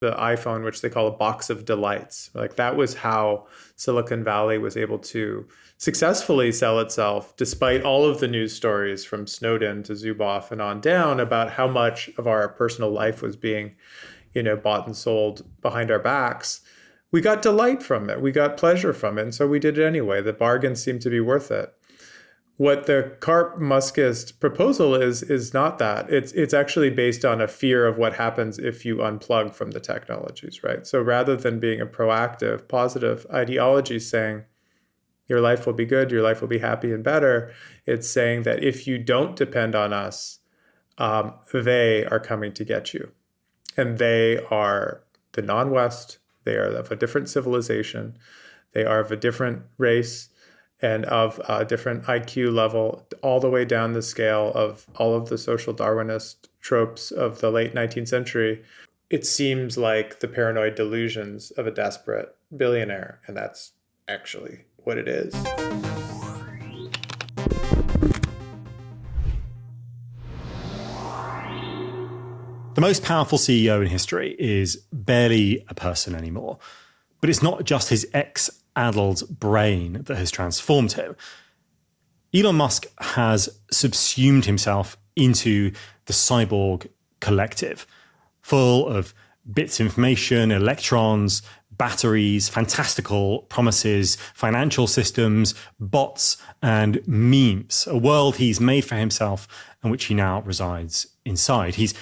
the iPhone, which they call a box of delights. Like that was how Silicon Valley was able to successfully sell itself, despite all of the news stories from Snowden to Zuboff and on down about how much of our personal life was being, bought and sold behind our backs. We got delight from it. We got pleasure from it. And so we did it anyway. The bargain seemed to be worth it. What the Karp Muskist proposal is not that. It's actually based on a fear of what happens if you unplug from the technologies, right? So rather than being a proactive, positive ideology saying your life will be good, your life will be happy and better, it's saying that if you don't depend on us, they are coming to get you. And they are the non-West. They are of a different civilization. They are of a different race and of a different IQ level, all the way down the scale of all of the social Darwinist tropes of the late 19th century. It seems like the paranoid delusions of a desperate billionaire, and that's actually what it is. The most powerful CEO in history is barely a person anymore. But it's not just his X-addled brain that has transformed him. Elon Musk has subsumed himself into the cyborg collective, full of bits of information, electrons, batteries, fantastical promises, financial systems, bots, and memes, a world he's made for himself and which he now resides inside. He's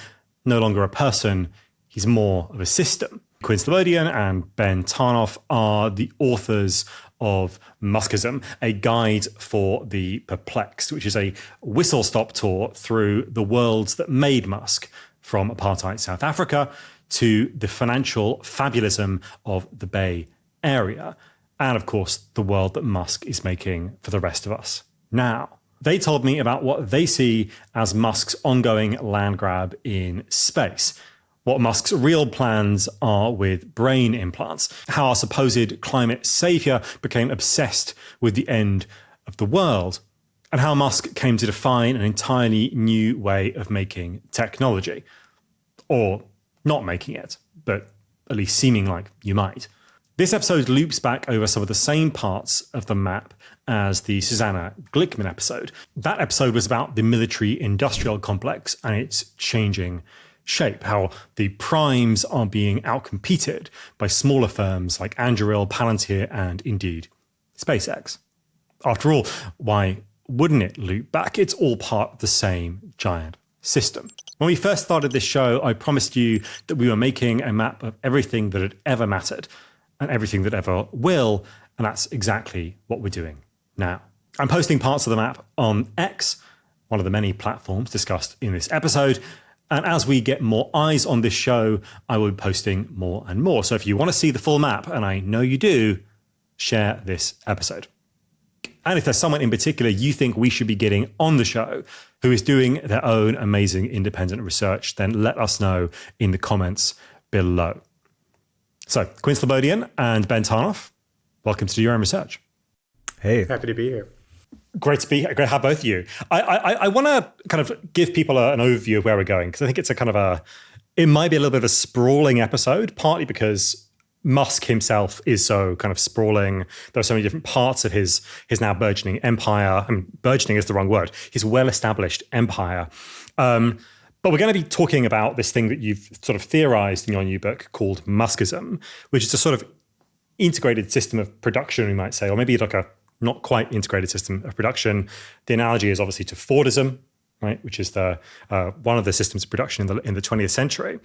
no longer a person, he's more of a system. Quinn Slobodian and Ben Tarnoff are the authors of Muskism, a guide for the perplexed, which is a whistle-stop tour through the worlds that made Musk, from apartheid South Africa to the financial fabulism of the Bay Area, and of course, the world that Musk is making for the rest of us now. They told me about what they see as Musk's ongoing land grab in space, what Musk's real plans are with brain implants, how our supposed climate savior became obsessed with the end of the world, and how Musk came to define an entirely new way of making technology. Or not making it, but at least seeming like you might. This episode loops back over some of the same parts of the map as the Susanna Glickman episode. That episode was about the military-industrial complex and its changing shape, how the primes are being outcompeted by smaller firms like Anduril, Palantir, and indeed SpaceX. After all, why wouldn't it loop back? It's all part of the same giant system. When we first started this show, I promised you that we were making a map of everything that had ever mattered and everything that ever will, and that's exactly what we're doing now. I'm posting parts of the map on X, one of the many platforms discussed in this episode, and as we get more eyes on this show, I will be posting more and more. So if you want to see the full map, and I know you do, share this episode. And if there's someone in particular you think we should be getting on the show who is doing their own amazing independent research, then let us know in the comments below. So, Quinn Slobodian and Ben Tarnoff, welcome to Do Your Own Research. Hey. Happy to be here. Great to be here. Great to have both of you. I want to kind of give people an overview of where we're going, because I think it's it might be a little bit of a sprawling episode, partly because Musk himself is so kind of sprawling. There are so many different parts of his now burgeoning empire. I mean, burgeoning is the wrong word. His well-established empire. But we're going to be talking about this thing that you've sort of theorized in your new book called Muskism, which is a sort of integrated system of production, we might say, or maybe like a not quite integrated system of production. The analogy is obviously to Fordism, right, which is the one of the systems of production in the 20th century.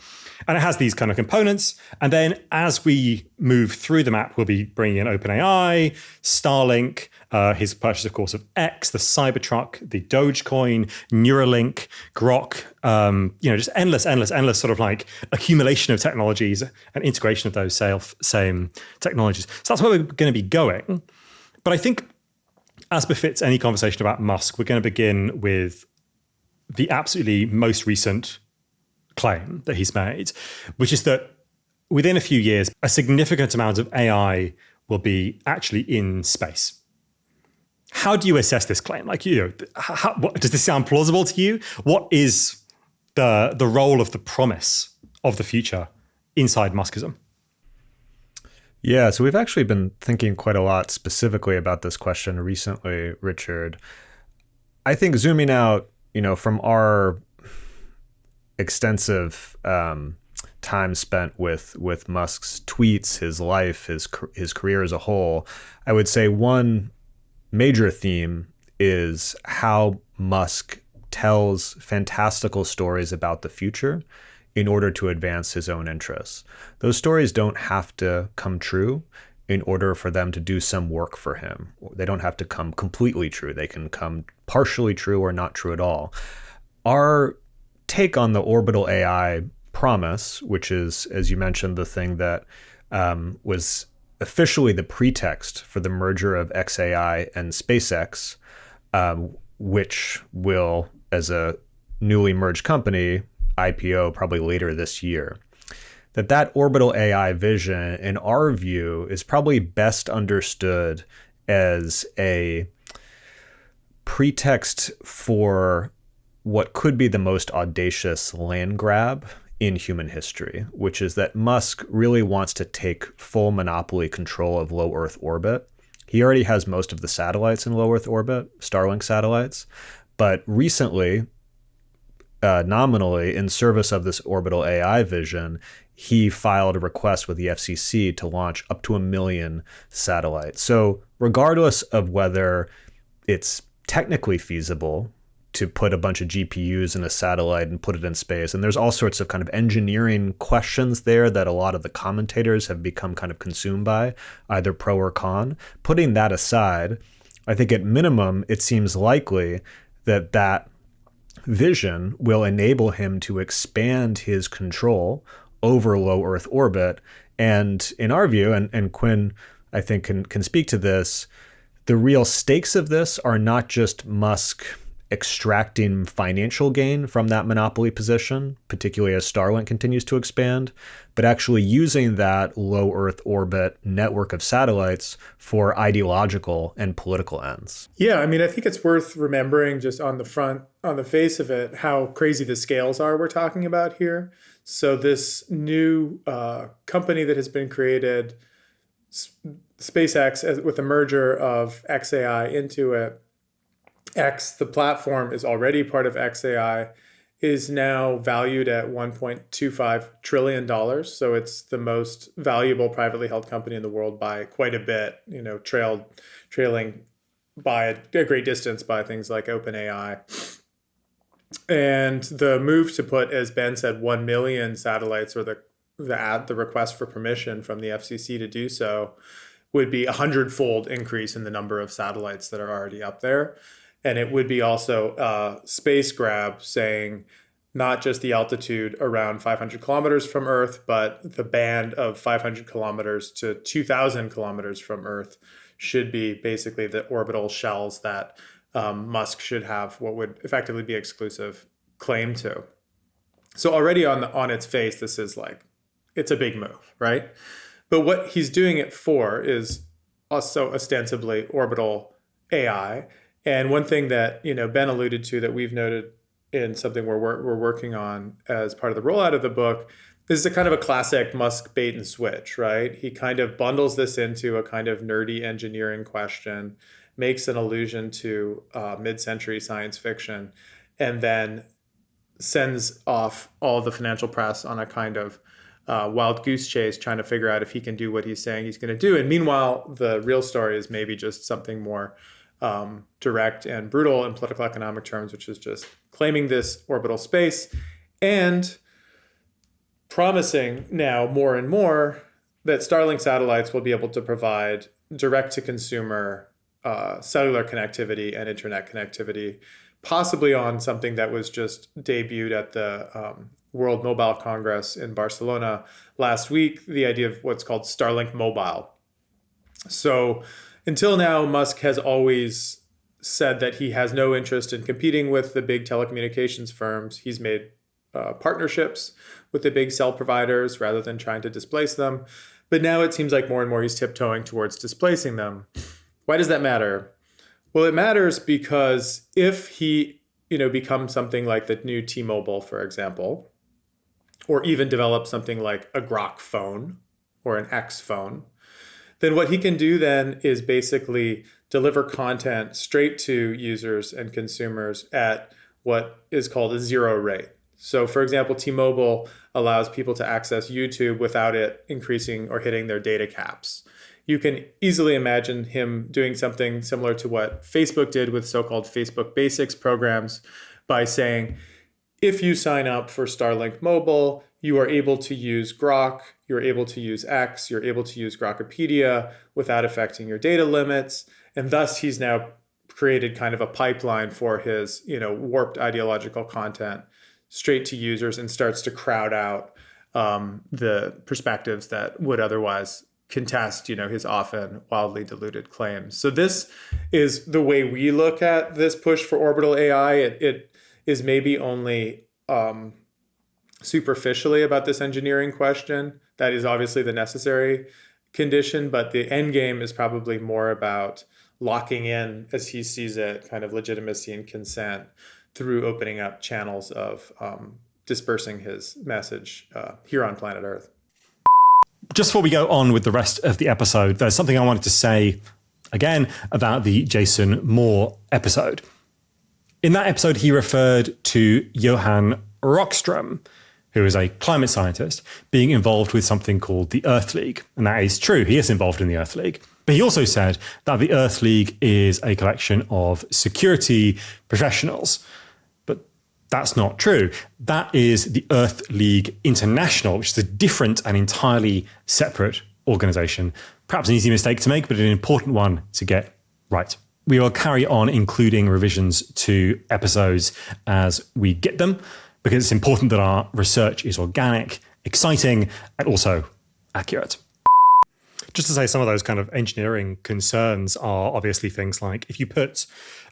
And it has these kind of components. And then as we move through the map, we'll be bringing in OpenAI, Starlink, his purchase, of course, of X, the Cybertruck, the Dogecoin, Neuralink, Grok, just endless sort of like accumulation of technologies and integration of those same technologies. So that's where we're going to be going. But I think, as befits any conversation about Musk, we're going to begin with the absolutely most recent claim that he's made, which is that within a few years, a significant amount of AI will be actually in space. How do you assess this claim? Like, does this sound plausible to you? What is the role of the promise of the future inside Muskism? Yeah, so we've actually been thinking quite a lot specifically about this question recently, Richard. I think zooming out, from our extensive time spent with Musk's tweets, his life, his career as a whole, I would say one major theme is how Musk tells fantastical stories about the future in order to advance his own interests. Those stories don't have to come true in order for them to do some work for him. They don't have to come completely true. They can come partially true or not true at all. Our take on the Orbital AI promise, which is, as you mentioned, the thing that was officially the pretext for the merger of XAI and SpaceX, which will, as a newly merged company, IPO probably later this year. That Orbital AI vision, in our view, is probably best understood as a pretext for what could be the most audacious land grab in human history, which is that Musk really wants to take full monopoly control of low Earth orbit. He already has most of the satellites in low Earth orbit, Starlink satellites, but recently, nominally, in service of this Orbital AI vision, he filed a request with the FCC to launch up to 1 million satellites. So regardless of whether it's technically feasible to put a bunch of GPUs in a satellite and put it in space, and there's all sorts of kind of engineering questions there that a lot of the commentators have become kind of consumed by, either pro or con. Putting that aside, I think at minimum, it seems likely that vision will enable him to expand his control over low Earth orbit. And in our view, and Quinn, I think, can speak to this, the real stakes of this are not just Musk extracting financial gain from that monopoly position, particularly as Starlink continues to expand, but actually using that low Earth orbit network of satellites for ideological and political ends. Yeah, I mean, I think it's worth remembering just on the face of it, how crazy the scales are we're talking about here. So this new company that has been created, SpaceX, with the merger of XAI into it, the platform is already part of XAI, is now valued at $1.25 trillion. So it's the most valuable privately held company in the world by quite a bit, trailing by a great distance by things like OpenAI. And the move to put, as Ben said, 1 million satellites, or the request for permission from the FCC to do so, would be 100-fold increase in the number of satellites that are already up there. And it would be also a space grab, saying not just the altitude around 500 kilometers from Earth, but the band of 500 kilometers to 2,000 kilometers from Earth should be basically the orbital shells that Musk should have what would effectively be exclusive claim to. So already on its face, this is it's a big move, right? But what he's doing it for is also ostensibly orbital AI. And one thing that Ben alluded to that we've noted in something we're working on as part of the rollout of the book is a kind of a classic Musk bait and switch, right? He kind of bundles this into a kind of nerdy engineering question, makes an allusion to mid-century science fiction, and then sends off all the financial press on a kind of wild goose chase, trying to figure out if he can do what he's saying he's going to do. And meanwhile, the real story is maybe just something more direct and brutal in political economic terms, which is just claiming this orbital space and promising now more and more that Starlink satellites will be able to provide direct-to-consumer cellular connectivity and internet connectivity, possibly on something that was just debuted at the World Mobile Congress in Barcelona last week, the idea of what's called Starlink Mobile. So until now, Musk has always said that he has no interest in competing with the big telecommunications firms. He's made partnerships with the big cell providers rather than trying to displace them. But now it seems like more and more he's tiptoeing towards displacing them. Why does that matter? Well, it matters because if he, becomes something like the new T-Mobile, for example, or even develop something like a Grok phone or an X phone, then what he can do then is basically deliver content straight to users and consumers at what is called a zero rate. So for example, T-Mobile allows people to access YouTube without it increasing or hitting their data caps. You can easily imagine him doing something similar to what Facebook did with so-called Facebook Basics programs by saying, if you sign up for Starlink Mobile, you are able to use Grok, you're able to use X, you're able to use Grokopedia without affecting your data limits. And thus he's now created kind of a pipeline for his, warped ideological content straight to users and starts to crowd out the perspectives that would otherwise contest, his often wildly diluted claims. So this is the way we look at this push for orbital AI. It is maybe only superficially about this engineering question. That is obviously the necessary condition, but the end game is probably more about locking in, as he sees it, kind of legitimacy and consent through opening up channels of dispersing his message here on planet Earth. Just before we go on with the rest of the episode, there's something I wanted to say again about the Jason Moore episode. In that episode, he referred to Johan Rockström, who is a climate scientist, being involved with something called the Earth League. And that is true. He is involved in the Earth League. But he also said that the Earth League is a collection of security professionals. But that's not true. That is the Earth League International, which is a different and entirely separate organization. Perhaps an easy mistake to make, but an important one to get right. We will carry on including revisions to episodes as we get them, because it's important that our research is organic, exciting, and also accurate. Just to say, some of those kind of engineering concerns are obviously things like if you put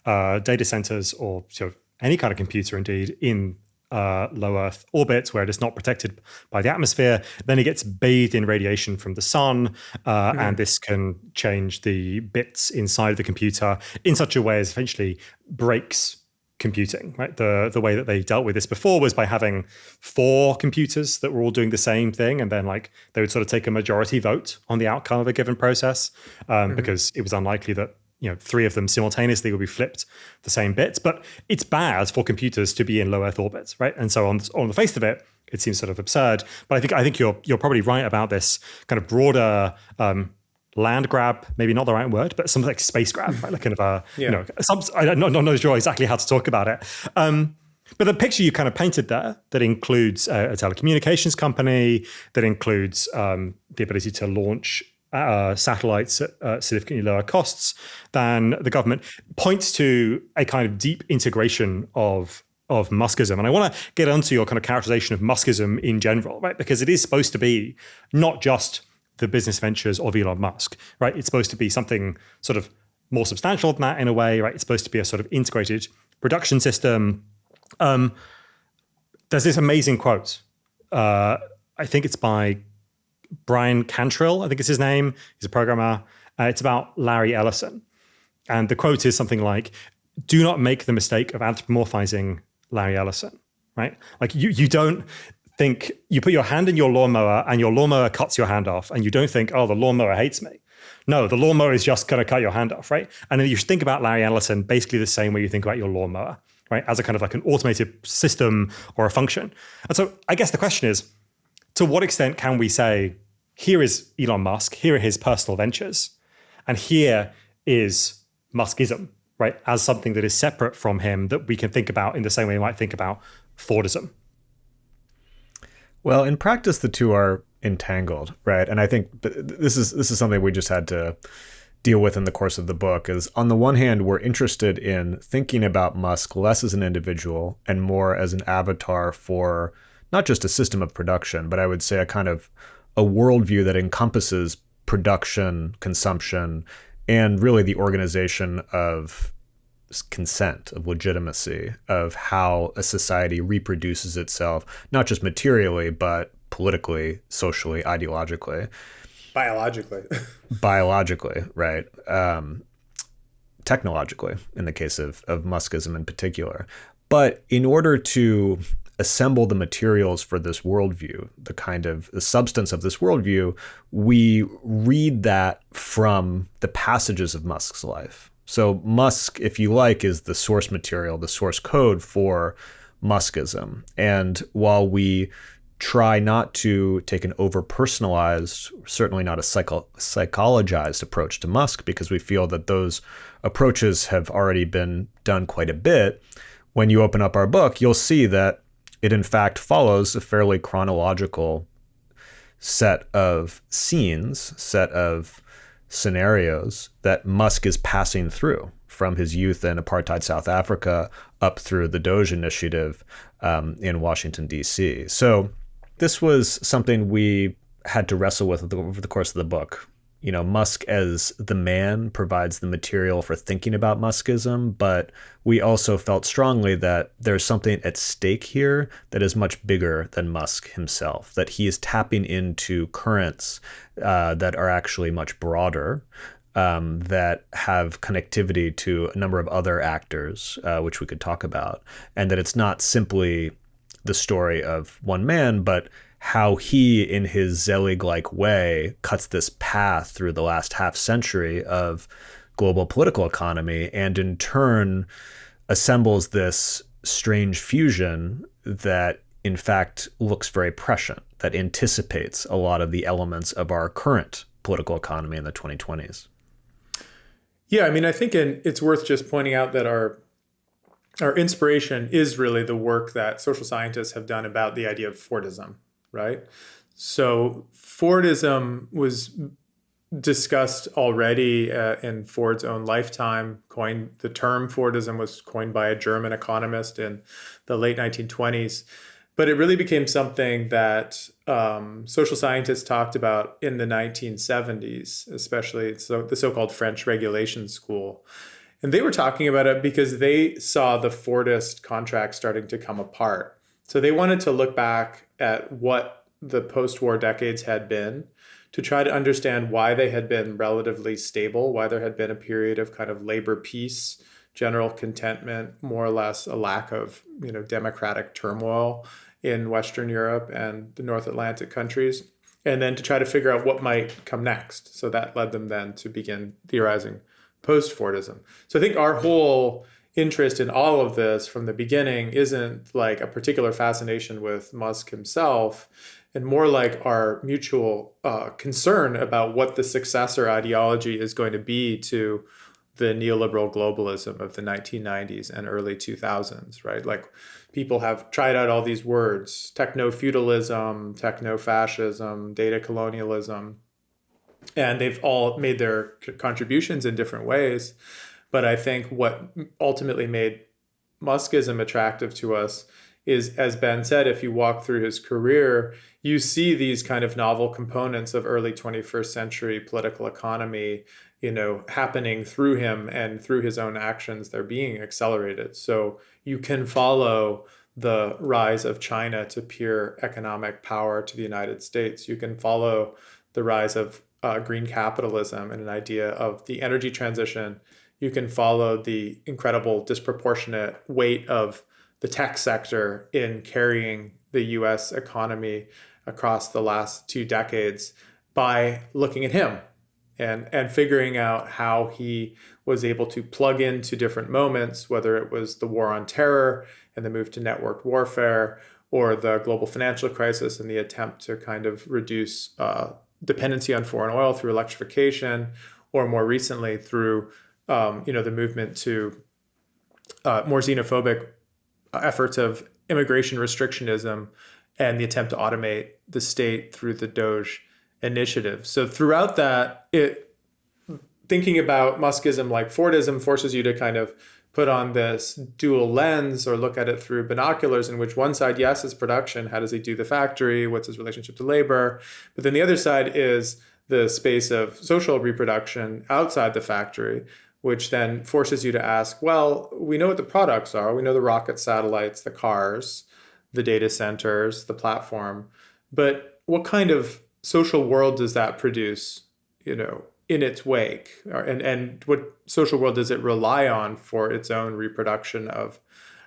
data centers or sort of any kind of computer indeed in low Earth orbit where it is not protected by the atmosphere, then it gets bathed in radiation from the sun, and this can change the bits inside the computer in such a way as eventually breaks computing, right? The way that they dealt with this before was by having 4 computers that were all doing the same thing, and then like they would sort of take a majority vote on the outcome of a given process, because it was unlikely that 3 of them simultaneously would be flipped the same bits. But it's bad for computers to be in low Earth orbit, right? And so on the face of it, it seems sort of absurd. But I think you're probably right about this kind of broader land grab, maybe not the right word, but something like space grab, right? Like kind of I'm not sure exactly how to talk about it. But the picture you kind of painted there, that includes a telecommunications company, that includes the ability to launch satellites at significantly lower costs than the government, points to a kind of deep integration of Muskism. And I want to get onto your kind of characterization of Muskism in general, right? Because it is supposed to be not just the business ventures of Elon Musk, right? It's supposed to be something sort of more substantial than that in a way, right? It's supposed to be a sort of integrated production system. There's this amazing quote. I think it's by Brian Cantrill, I think is his name. He's a programmer. It's about Larry Ellison. And the quote is something like, do not make the mistake of anthropomorphizing Larry Ellison, right? Like you don't think, you put your hand in your lawnmower and your lawnmower cuts your hand off, and you don't think, oh, the lawnmower hates me. No, the lawnmower is just going to cut your hand off, right? And then you should think about Larry Ellison basically the same way you think about your lawnmower, right? As a kind of like an automated system or a function. And so I guess the question is, to what extent can we say, here is Elon Musk, here are his personal ventures, and here is Muskism, right? As something that is separate from him that we can think about in the same way we might think about Fordism. Well, in practice, the two are entangled, right? And I think this is something we just had to deal with in the course of the book. Is on the one hand, we're interested in thinking about Musk less as an individual and more as an avatar for not just a system of production, but I would say a kind of a worldview that encompasses production, consumption, and really the organization of consent, of legitimacy, of how a society reproduces itself, not just materially, but politically, socially, ideologically. Biologically, right. Technologically, in the case of Muskism in particular. But in order to assemble the materials for this worldview, the kind of the substance of this worldview, we read that from the passages of Musk's life. So Musk, if you like, is the source material, the source code for Muskism. And while we try not to take an over-personalized, certainly not a psychologized approach to Musk, because we feel that those approaches have already been done quite a bit, when you open up our book, you'll see that it in fact follows a fairly chronological set of scenes, set of scenarios that Musk is passing through from his youth in apartheid South Africa up through the Doge Initiative in Washington, D.C. So this was something we had to wrestle with over the course of the book. You know, Musk as the man provides the material for thinking about Muskism, but we also felt strongly that there's something at stake here that is much bigger than Musk himself, that he is tapping into currents that are actually much broader, that have connectivity to a number of other actors, which we could talk about, and that it's not simply the story of one man, but how he, in his Zelig-like way, cuts this path through the last half century of global political economy, and in turn assembles this strange fusion that, in fact, looks very prescient, that anticipates a lot of the elements of our current political economy in the 2020s. Yeah, I mean, I think it's worth just pointing out that our inspiration is really the work that social scientists have done about the idea of Fordism, right? So Fordism was discussed already in Ford's own lifetime. The term Fordism was coined by a German economist in the late 1920s. But it really became something that social scientists talked about in the 1970s, especially the so-called French Regulation School. And they were talking about it because they saw the Fordist contract starting to come apart. So they wanted to look back at what the post-war decades had been to try to understand why they had been relatively stable, why there had been a period of kind of labor peace, general contentment, more or less a lack of, democratic turmoil in Western Europe and the North Atlantic countries, and then to try to figure out what might come next. So that led them then to begin theorizing post-Fordism. So I think our whole interest in all of this from the beginning isn't like a particular fascination with Musk himself, and more like our mutual concern about what the successor ideology is going to be to the neoliberal globalism of the 1990s and early 2000s, right? Like people have tried out all these words: techno-feudalism, techno-fascism, data colonialism, and they've all made their contributions in different ways. But I think what ultimately made Muskism attractive to us is, as Ben said, if you walk through his career, you see these kind of novel components of early 21st century political economy, happening through him, and through his own actions, they're being accelerated. So you can follow the rise of China to pure economic power to the United States. You can follow the rise of green capitalism and an idea of the energy transition. You can follow the incredible disproportionate weight of the tech sector in carrying the US economy across the last 2 decades by looking at him and figuring out how he was able to plug into different moments, whether it was the war on terror and the move to networked warfare, or the global financial crisis and the attempt to kind of reduce dependency on foreign oil through electrification, or more recently through the movement to more xenophobic efforts of immigration restrictionism and the attempt to automate the state through the Doge Initiative. So throughout that, thinking about Muskism like Fordism forces you to kind of put on this dual lens, or look at it through binoculars, in which one side, yes, is production. How does he do the factory? What's his relationship to labor? But then the other side is the space of social reproduction outside the factory, which then forces you to ask, well, we know what the products are. We know the rocket satellites, the cars, the data centers, the platform. But what kind of social world does that produce, in its wake? And what social world does it rely on for its own reproduction of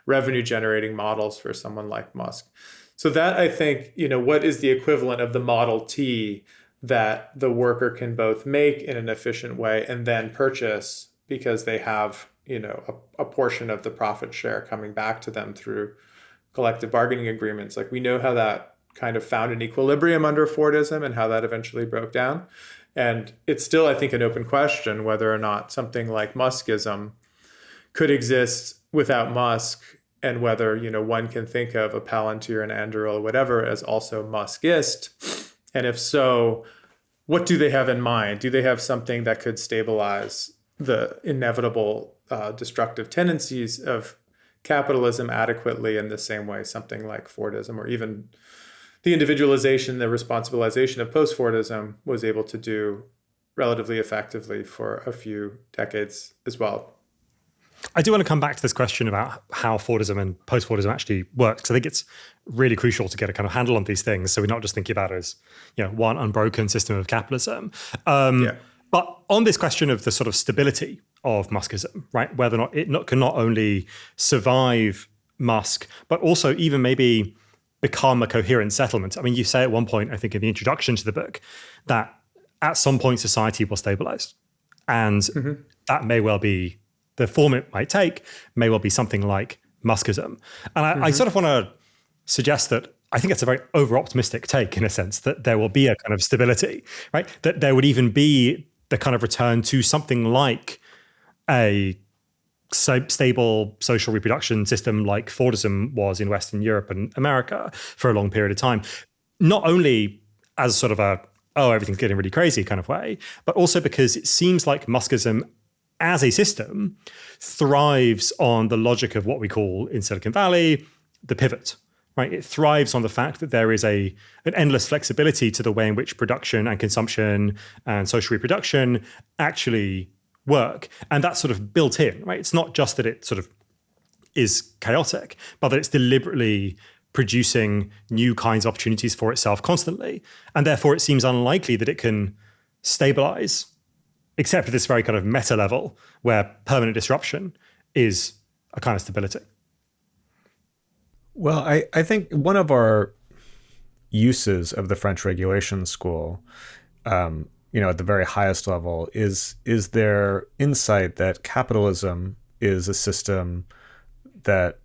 revenue generating models for someone like Musk. So that, I think, what is the equivalent of the Model T that the worker can both make in an efficient way and then purchase because they have, a portion of the profit share coming back to them through collective bargaining agreements. Like, we know how that kind of found an equilibrium under Fordism and how that eventually broke down. And it's still, I think, an open question whether or not something like Muskism could exist without Musk, and whether, one can think of a Palantir, an Anduril, whatever, as also Muskist. And if so, what do they have in mind? Do they have something that could stabilize the inevitable destructive tendencies of capitalism adequately in the same way something like Fordism, or even the individualization, the responsibilization of post-Fordism, was able to do relatively effectively for a few decades as well? I do want to come back to this question about how Fordism and post-Fordism actually works. I think it's really crucial to get a kind of handle on these things, so we're not just thinking about it as one unbroken system of capitalism. But on this question of the sort of stability of Muskism, right, whether or not it can not only survive Musk, but also even maybe become a coherent settlement. I mean, you say at one point, I think in the introduction to the book, that at some point society will stabilize. And that may well be the form it might take, may well be something like Muskism. And I sort of want to suggest that I think it's a very over-optimistic take, in a sense, that there will be a kind of stability, right? That there would even be the kind of return to something like a stable social reproduction system like Fordism was in Western Europe and America for a long period of time. Not only as sort of everything's getting really crazy kind of way, but also because it seems like Muskism as a system thrives on the logic of what we call in Silicon Valley, the pivot, right? It thrives on the fact that there is an endless flexibility to the way in which production and consumption and social reproduction actually work. And that's sort of built in, right? It's not just that it sort of is chaotic, but that it's deliberately producing new kinds of opportunities for itself constantly. And therefore it seems unlikely that it can stabilize, except at this very kind of meta level where permanent disruption is a kind of stability. Well, I think one of our uses of the French regulation school, at the very highest level, is their insight that capitalism is a system that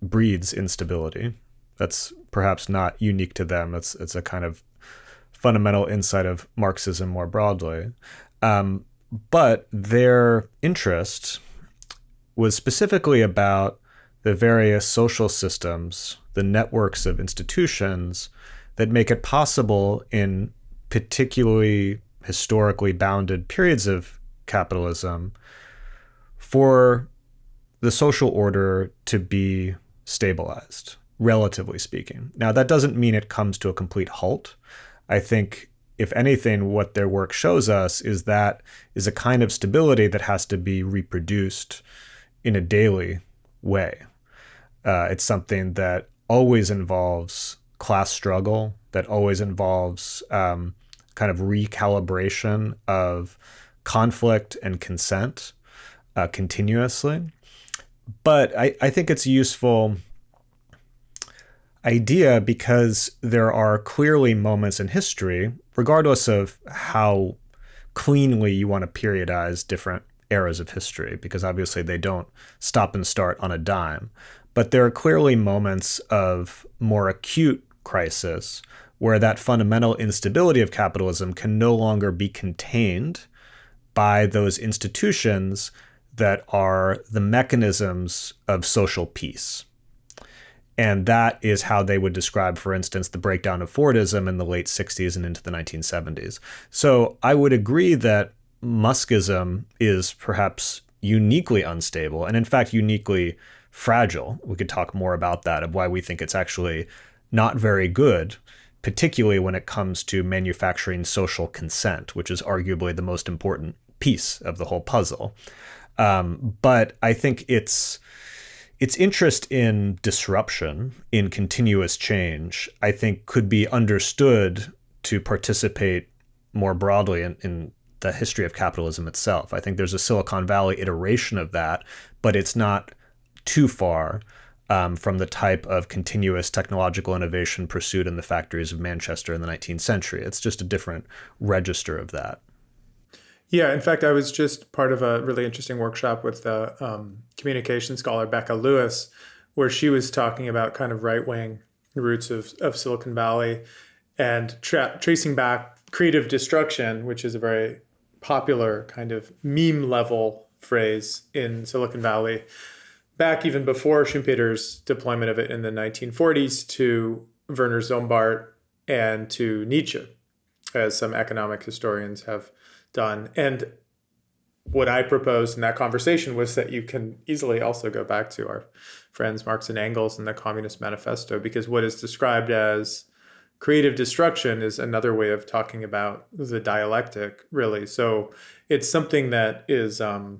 breeds instability. That's perhaps not unique to them. It's a kind of fundamental insight of Marxism more broadly. But their interest was specifically about the various social systems, the networks of institutions that make it possible in particularly historically bounded periods of capitalism for the social order to be stabilized, relatively speaking. Now, that doesn't mean it comes to a complete halt. I think, if anything, what their work shows us is that is a kind of stability that has to be reproduced in a daily way. It's something that always involves class struggle, that always involves kind of recalibration of conflict and consent continuously. But I think it's a useful idea because there are clearly moments in history, regardless of how cleanly you want to periodize different eras of history, because obviously they don't stop and start on a dime. But there are clearly moments of more acute crisis where that fundamental instability of capitalism can no longer be contained by those institutions that are the mechanisms of social peace. And that is how they would describe, for instance, the breakdown of Fordism in the late 60s and into the 1970s. So I would agree that Muskism is perhaps uniquely unstable and in fact uniquely fragile. We could talk more about that, of why we think it's actually not very good, particularly when it comes to manufacturing social consent, which is arguably the most important piece of the whole puzzle. But I think its interest in disruption, in continuous change, I think could be understood to participate more broadly in the history of capitalism itself. I think there's a Silicon Valley iteration of that, but it's not too far from the type of continuous technological innovation pursued in the factories of Manchester in the 19th century. It's just a different register of that. Yeah, in fact, I was just part of a really interesting workshop with the communication scholar Becca Lewis, where she was talking about kind of right-wing roots of Silicon Valley and tracing back creative destruction, which is a very popular kind of meme level phrase in Silicon Valley, back even before Schumpeter's deployment of it in the 1940s to Werner Sombart and to Nietzsche, as some economic historians have done. And what I proposed in that conversation was that you can easily also go back to our friends Marx and Engels and the Communist Manifesto, because what is described as creative destruction is another way of talking about the dialectic, really. So it's something that is a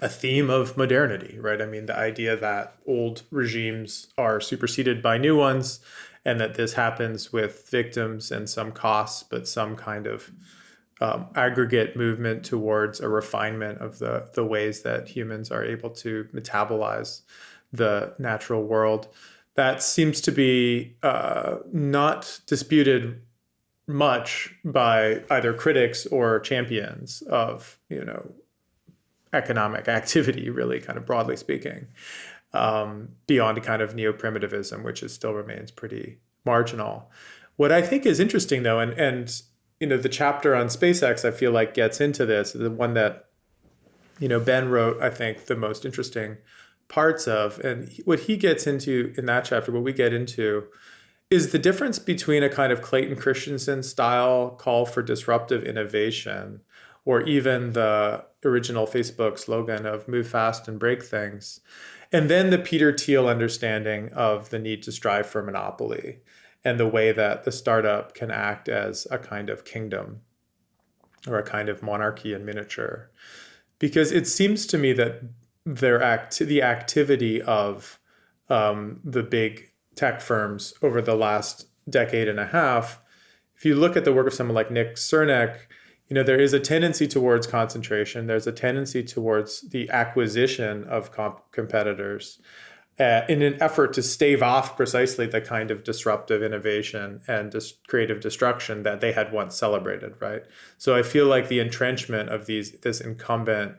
theme of modernity, right? I mean, the idea that old regimes are superseded by new ones, and that this happens with victims and some costs, but some kind of aggregate movement towards a refinement of the ways that humans are able to metabolize the natural world. That seems to be not disputed much by either critics or champions of, economic activity, really, kind of broadly speaking, beyond a kind of neo-primitivism, which still remains pretty marginal. What I think is interesting, though, and the chapter on SpaceX, I feel like gets into this, the one that, Ben wrote, I think, the most interesting parts of. And what he gets into in that chapter, what we get into, is the difference between a kind of Clayton Christensen style call for disruptive innovation, or even the original Facebook slogan of move fast and break things, and then the Peter Thiel understanding of the need to strive for monopoly, and the way that the startup can act as a kind of kingdom or a kind of monarchy in miniature. Because it seems to me that the activity of the big tech firms over the last decade and a half, if you look at the work of someone like Nick Cernak, there is a tendency towards concentration. There's a tendency towards the acquisition of competitors, in an effort to stave off precisely the kind of disruptive innovation and creative destruction that they had once celebrated, right? So I feel like the entrenchment of this incumbent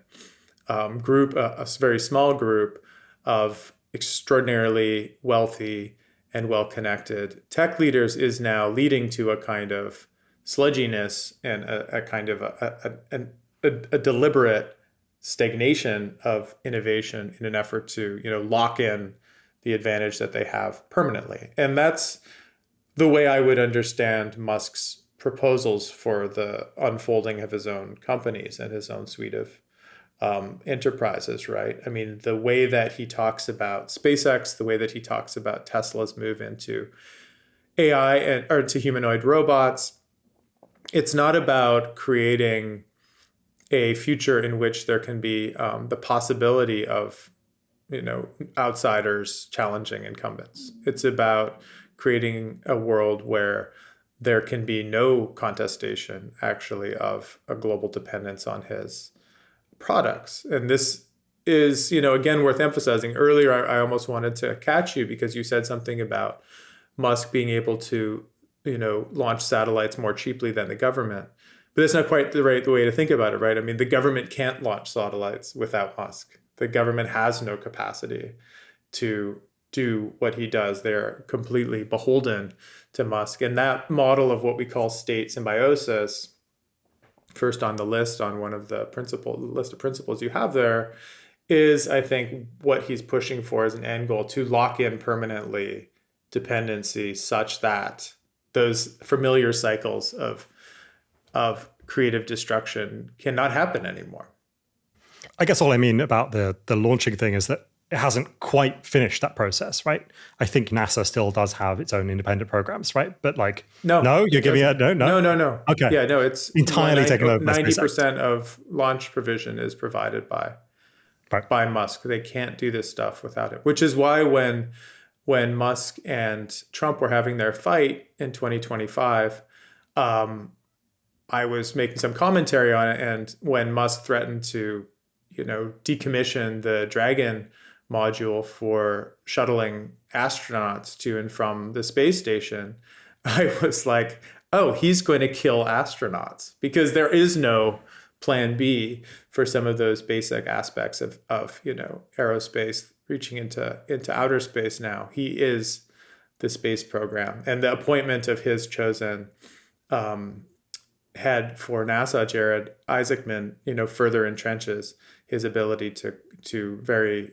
group, a very small group of extraordinarily wealthy and well-connected tech leaders, is now leading to a kind of sludginess and a kind of a deliberate stagnation of innovation in an effort to, lock in the advantage that they have permanently. And that's the way I would understand Musk's proposals for the unfolding of his own companies and his own suite of enterprises, right? I mean, the way that he talks about SpaceX, the way that he talks about Tesla's move into AI or to humanoid robots, it's not about creating a future in which there can be the possibility of, outsiders challenging incumbents. It's about creating a world where there can be no contestation, actually, of a global dependence on his products. And this is, again, worth emphasizing. Earlier, I almost wanted to catch you because you said something about Musk being able to, launch satellites more cheaply than the government. But that's not quite the right way to think about it, right? I mean, the government can't launch satellites without Musk. The government has no capacity to do what he does. They're completely beholden to Musk. And that model of what we call state symbiosis, first on the list, on one of the list of principles you have there, is, I think, what he's pushing for as an end goal, to lock in permanently dependency such that those familiar cycles of creative destruction cannot happen anymore. I guess all I mean about the launching thing is that it hasn't quite finished that process, right? I think NASA still does have its own independent programs, right? But no, you're giving it no. Okay, yeah, no, it's entirely taken over. 90% of launch provision is provided by Musk. They can't do this stuff without it, which is why when Musk and Trump were having their fight in 2025, I was making some commentary on it, and when Musk threatened to, decommission the Dragon module for shuttling astronauts to and from the space station, I was like, oh, he's going to kill astronauts, because there is no plan B for some of those basic aspects of aerospace reaching into outer space now. He is the space program. And the appointment of his chosen head for NASA, Jared Isaacman, further entrenches his ability to very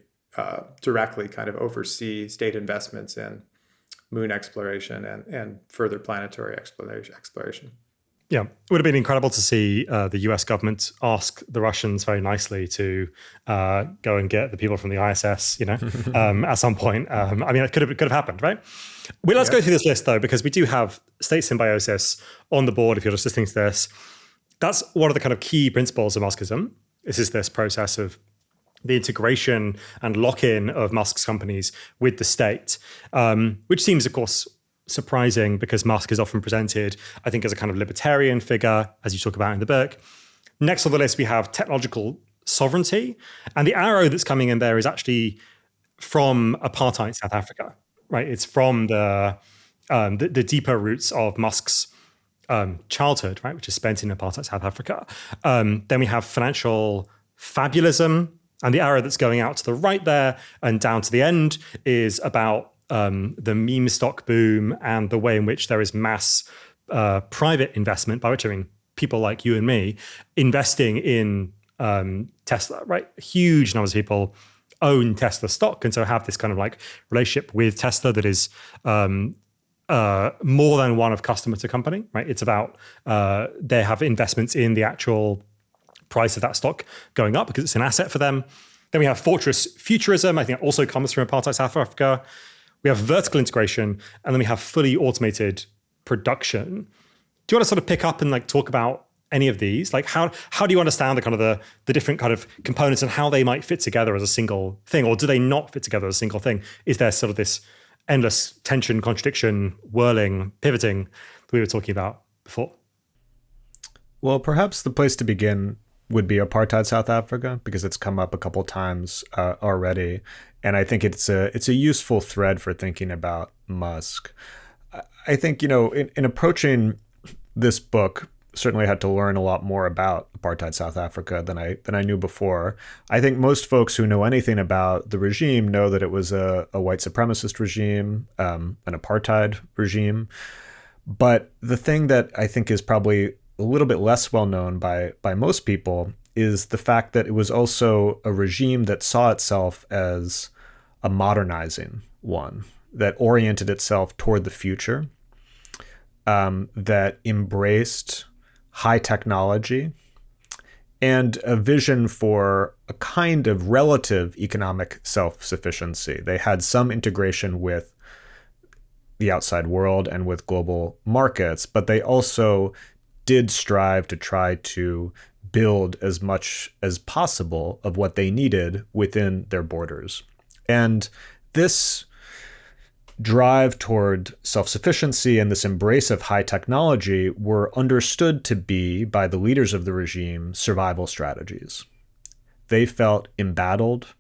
directly kind of oversee state investments in moon exploration and further planetary exploration. Yeah, it would have been incredible to see the US government ask the Russians very nicely to go and get the people from the ISS, at some point. I mean, it could have happened, right? Let's go through this list, though, because we do have state symbiosis on the board if you're just listening to this. That's one of the kind of key principles of Muskism. This is this process of the integration and lock-in of Musk's companies with the state, which seems, of course, surprising because Musk is often presented, I think, as a kind of libertarian figure, as you talk about in the book. Next on the list, we have technological sovereignty. And the arrow that's coming in there is actually from apartheid South Africa, right? It's from the deeper roots of Musk's childhood, right, which is spent in apartheid South Africa. Then we have financial fabulism. And the arrow that's going out to the right there and down to the end is about the meme stock boom and the way in which there is mass private investment, by which I mean people like you and me, investing in Tesla, right? Huge numbers of people own Tesla stock and so have this kind of like relationship with Tesla that is more than one of customer to company, right? It's about they have investments in the actual price of that stock going up because it's an asset for them. Then we have fortress futurism. I think it also comes from apartheid South Africa. We have vertical integration, and then we have fully automated production. Do you want to sort of pick up and like talk about any of these? Like how do you understand the kind of the different kind of components and how they might fit together as a single thing, or do they not fit together as a single thing? Is there sort of this endless tension, contradiction, whirling, pivoting that we were talking about before? Well, perhaps the place to begin would be apartheid South Africa, because it's come up a couple times already, and I think it's a useful thread for thinking about Musk. I think in approaching this book, certainly had to learn a lot more about apartheid South Africa than I knew before. I think most folks who know anything about the regime know that it was a white supremacist regime, an apartheid regime. But the thing that I think is probably a little bit less well known by most people is the fact that it was also a regime that saw itself as a modernizing one, that oriented itself toward the future, that embraced high technology and a vision for a kind of relative economic self-sufficiency. They had some integration with the outside world and with global markets, but they also did strive to try to build as much as possible of what they needed within their borders. And this drive toward self-sufficiency and this embrace of high technology were understood to be, by the leaders of the regime, survival strategies. They felt embattled.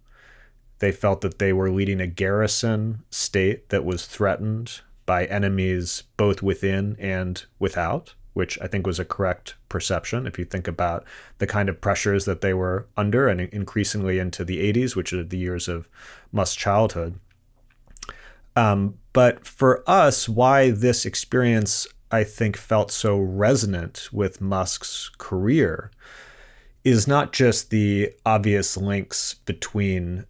They felt that they were leading a garrison state that was threatened by enemies both within and without, which I think was a correct perception if you think about the kind of pressures that they were under, and increasingly into the 80s, which are the years of Musk's childhood. But for us, why this experience, I think, felt so resonant with Musk's career is not just the obvious links between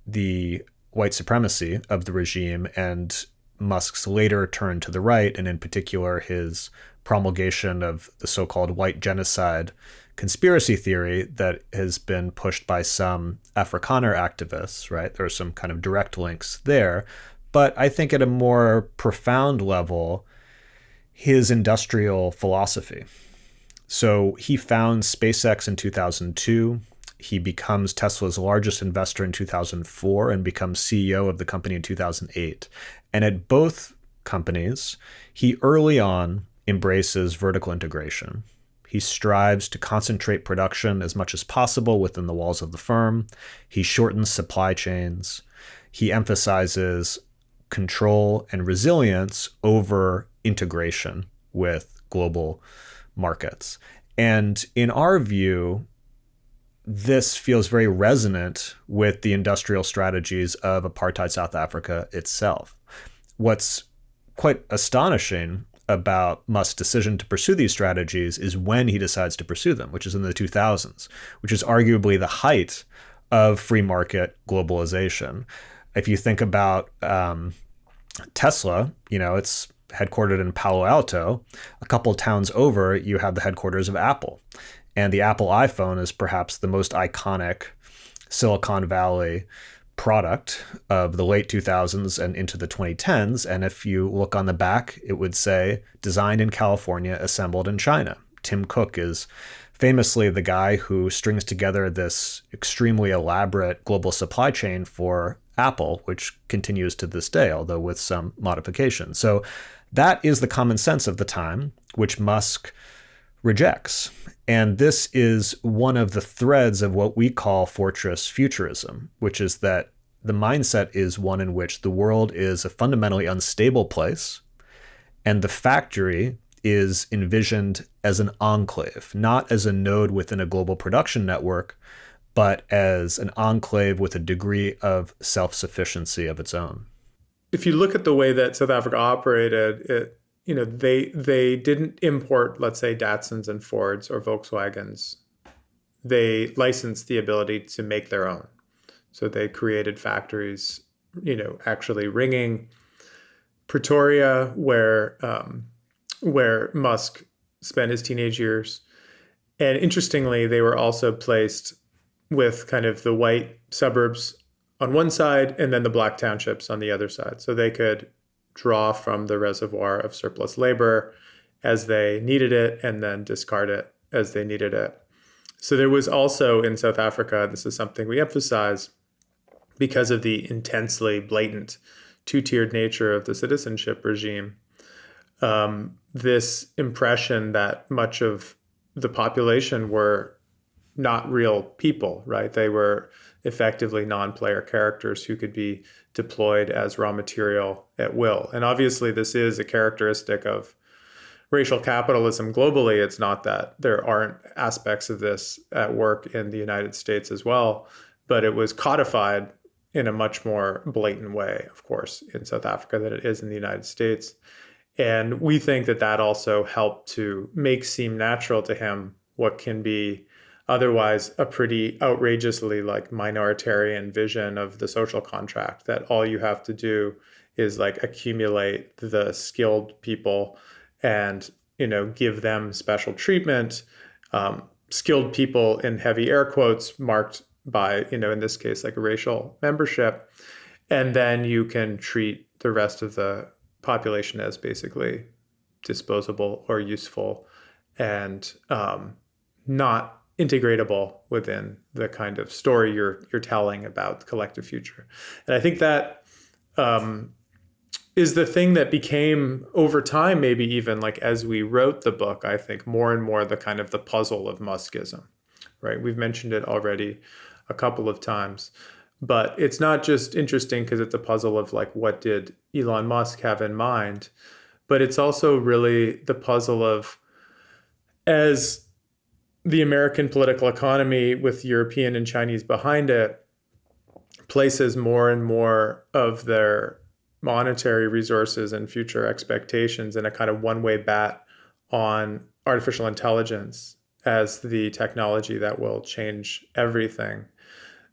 the white supremacy of the regime and Musk's later turn to the right, and in particular his promulgation of the so-called white genocide conspiracy theory that has been pushed by some Afrikaner activists, right? There are some kind of direct links there. But I think at a more profound level, his industrial philosophy. So he founds SpaceX in 2002. He becomes Tesla's largest investor in 2004 and becomes CEO of the company in 2008. And at both companies, he early on embraces vertical integration. He strives to concentrate production as much as possible within the walls of the firm. He shortens supply chains. He emphasizes control and resilience over integration with global markets. And in our view, this feels very resonant with the industrial strategies of apartheid South Africa itself. What's quite astonishing about Musk's decision to pursue these strategies is when he decides to pursue them, which is in the 2000s, which is arguably the height of free market globalization. If you think about Tesla, it's headquartered in Palo Alto. A couple of towns over, you have the headquarters of Apple. And the Apple iPhone is perhaps the most iconic Silicon Valley product of the late 2000s and into the 2010s. And if you look on the back, it would say designed in California, assembled in China. Tim Cook is famously the guy who strings together this extremely elaborate global supply chain for Apple, which continues to this day, although with some modification. So that is the common sense of the time, which Musk rejects. And this is one of the threads of what we call fortress futurism, which is that the mindset is one in which the world is a fundamentally unstable place, and the factory is envisioned as an enclave, not as a node within a global production network, but as an enclave with a degree of self-sufficiency of its own. If you look at the way that South Africa operated, they didn't import, let's say, Datsuns and Fords or Volkswagens. They licensed the ability to make their own. So they created factories, actually ringing Pretoria, where Musk spent his teenage years. And interestingly, they were also placed with kind of the white suburbs on one side and then the black townships on the other side. So they could draw from the reservoir of surplus labor as they needed it and then discard it as they needed it. So there was also in South Africa, this is something we emphasize because of the intensely blatant two-tiered nature of the citizenship regime, this impression that much of the population were not real people, right? They were effectively non-player characters who could be deployed as raw material at will. And obviously this is a characteristic of racial capitalism globally. It's not that there aren't aspects of this at work in the United States as well, but it was codified in a much more blatant way, of course, in South Africa than it is in the United States. And we think that that also helped to make seem natural to him what can be otherwise a pretty outrageously minoritarian vision of the social contract, that all you have to do is accumulate the skilled people and give them special treatment, skilled people in heavy air quotes marked by in this case a racial membership, and then you can treat the rest of the population as basically disposable or useful and not integratable within the kind of story you're telling about the collective future. And I think that is the thing that became over time, maybe even as we wrote the book, I think more and more the kind of the puzzle of Muskism, right? We've mentioned it already a couple of times, but it's not just interesting because it's a puzzle of what did Elon Musk have in mind, but it's also really the puzzle of, as the American political economy with European and Chinese behind it places more and more of their monetary resources and future expectations in a kind of one-way bat on artificial intelligence as the technology that will change everything,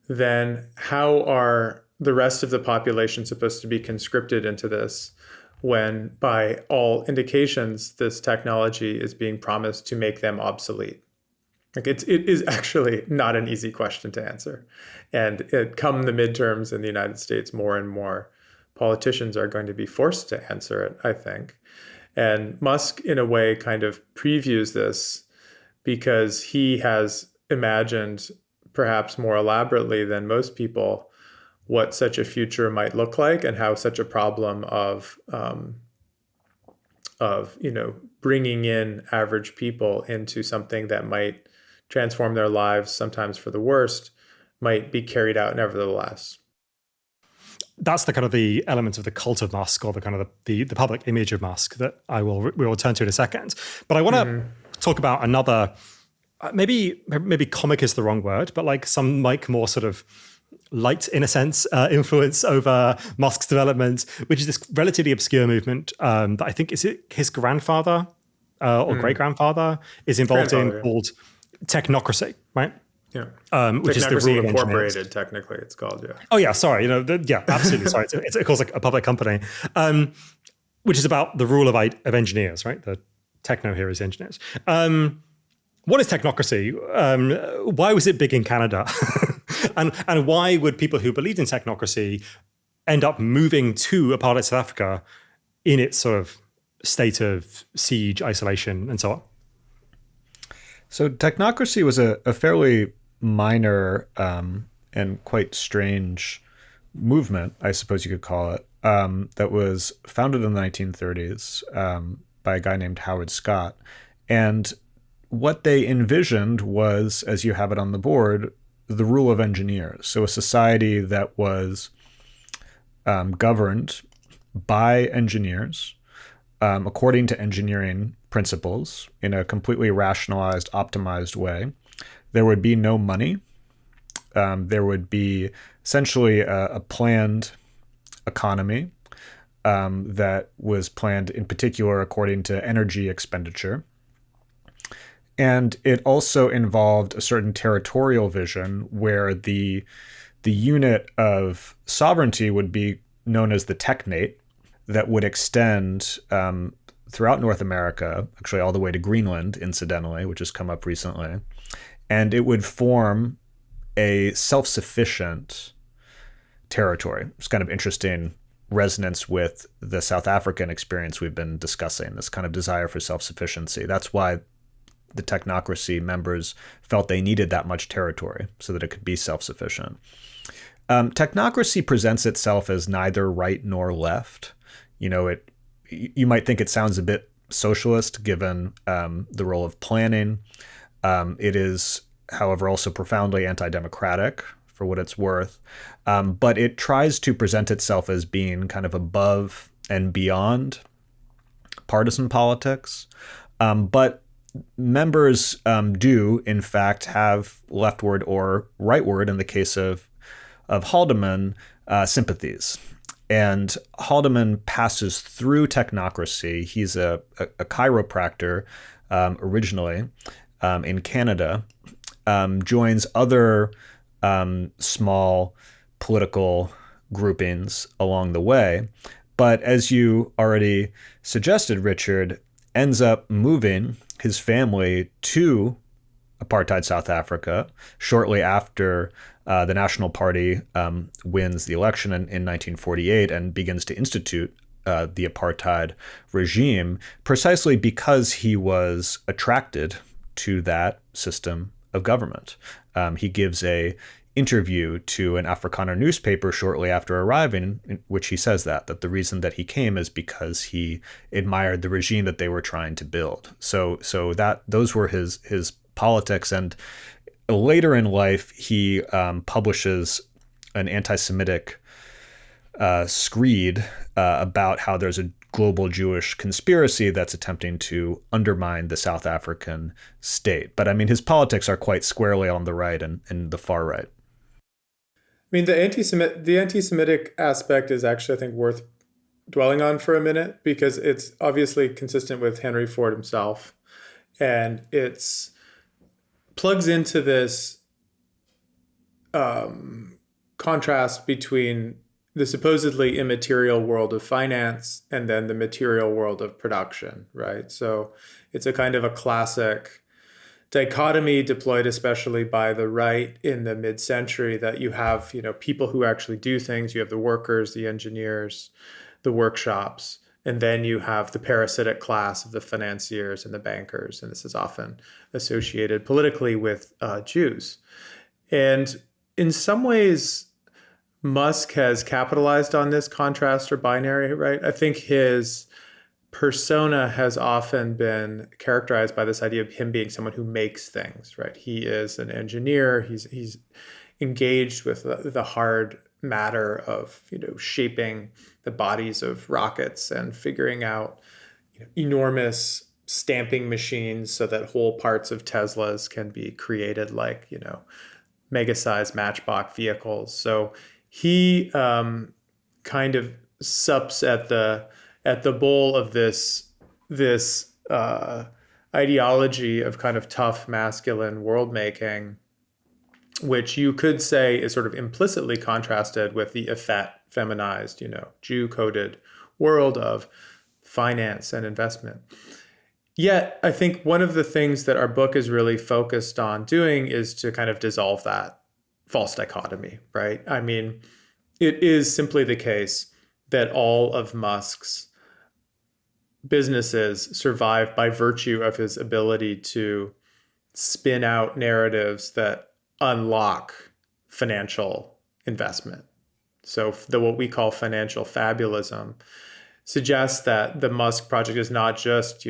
then how are the rest of the population supposed to be conscripted into this when, by all indications, this technology is being promised to make them obsolete? It is actually not an easy question to answer. And come the midterms in the United States, more and more politicians are going to be forced to answer it, I think. And Musk, in a way, kind of previews this because he has imagined, perhaps more elaborately than most people, what such a future might look like and how such a problem of of, bringing in average people into something that might transform their lives, sometimes for the worst, might be carried out nevertheless. That's the kind of the element of the cult of Musk, or the kind of the public image of Musk that we will return to in a second. But I want to talk about another, maybe comic is the wrong word, but like some more sort of light, in a sense, influence over Musk's development, which is this relatively obscure movement that I think is it his grandfather or great-grandfather is involved in, called Technocracy, right? Yeah, which is the Technocracy rule of Incorporated, engineers. technically, it's called, yeah. Oh yeah, sorry, absolutely, sorry. It's of course like a public company, which is about the rule of engineers, right? The techno heroes engineers. What is Technocracy? Why was it big in Canada? and why would people who believed in Technocracy end up moving to Apartheid South Africa in its sort of state of siege, isolation, and so on? So Technocracy was a fairly minor and quite strange movement, I suppose you could call it, that was founded in the 1930s by a guy named Howard Scott. And what they envisioned was, as you have it on the board, the rule of engineers. So a society that was governed by engineers according to engineering principles in a completely rationalized, optimized way. There would be no money. There would be essentially a planned economy that was planned in particular according to energy expenditure. And it also involved a certain territorial vision where the unit of sovereignty would be known as the technate, that would extend throughout North America, actually all the way to Greenland, incidentally, which has come up recently. And it would form a self-sufficient territory. It's kind of interesting resonance with the South African experience we've been discussing, this kind of desire for self-sufficiency. That's why the Technocracy members felt they needed that much territory so that it could be self-sufficient. Technocracy presents itself as neither right nor left. You might think it sounds a bit socialist given the role of planning. It is, however, also profoundly anti-democratic for what it's worth. But it tries to present itself as being kind of above and beyond partisan politics. But members do, in fact, have leftward or rightward, in the case of Haldeman, sympathies. And Haldeman passes through Technocracy. He's a chiropractor originally in Canada, joins other small political groupings along the way. But as you already suggested, Richard, ends up moving his family to apartheid South Africa shortly after the National Party wins the election in 1948 and begins to institute the apartheid regime, precisely because he was attracted to that system of government. He gives a interview to an Afrikaner newspaper shortly after arriving, in which he says that the reason that he came is because he admired the regime that they were trying to build. So that those were his politics. And later in life, he publishes an anti-Semitic screed about how there's a global Jewish conspiracy that's attempting to undermine the South African state. But I mean, his politics are quite squarely on the right and the far right. I mean, the anti-Semitic aspect is actually, I think, worth dwelling on for a minute, because it's obviously consistent with Henry Ford himself. And it's plugs into this contrast between the supposedly immaterial world of finance and then the material world of production, right? So it's a kind of a classic dichotomy deployed especially by the right in the mid-century, that you have, people who actually do things. You have the workers, the engineers, the workshops, and then you have the parasitic class of the financiers and the bankers. And this is often associated politically with Jews. And in some ways, Musk has capitalized on this contrast or binary, right? I think his persona has often been characterized by this idea of him being someone who makes things, right? He is an engineer. He's engaged with the hard matter of, shaping the bodies of rockets and figuring out enormous stamping machines so that whole parts of Teslas can be created like, mega-sized Matchbox vehicles. So he kind of sups at the bowl of this ideology of kind of tough masculine world making, which you could say is sort of implicitly contrasted with the effete, feminized, Jew-coded world of finance and investment. Yet, I think one of the things that our book is really focused on doing is to kind of dissolve that false dichotomy, right? I mean, it is simply the case that all of Musk's businesses survive by virtue of his ability to spin out narratives that unlock financial investment. So what we call financial fabulism suggests that the Musk project is not just,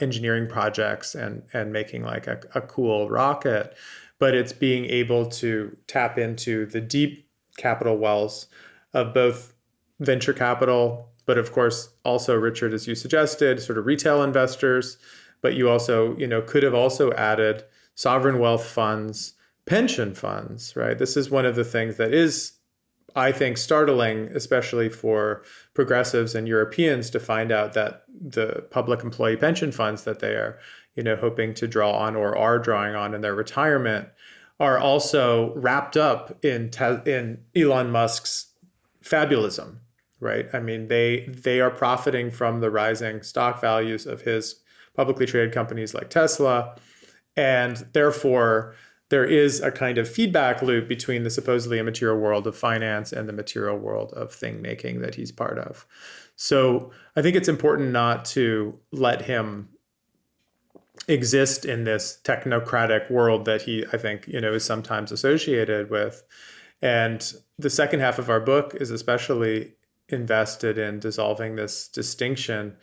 engineering projects and making like a cool rocket, but it's being able to tap into the deep capital wells of both venture capital, but of course also, Richard, as you suggested, sort of retail investors, but you also, could have also added sovereign wealth funds, pension funds, right? This is one of the things that is, I think, startling, especially for progressives and Europeans, to find out that the public employee pension funds that they are, hoping to draw on or are drawing on in their retirement are also wrapped up in Elon Musk's fabulism, right? I mean, they are profiting from the rising stock values of his publicly traded companies like Tesla, and therefore there is a kind of feedback loop between the supposedly immaterial world of finance and the material world of thing making that he's part of. So I think it's important not to let him exist in this technocratic world that he, I think, is sometimes associated with. And the second half of our book is especially invested in dissolving this distinction.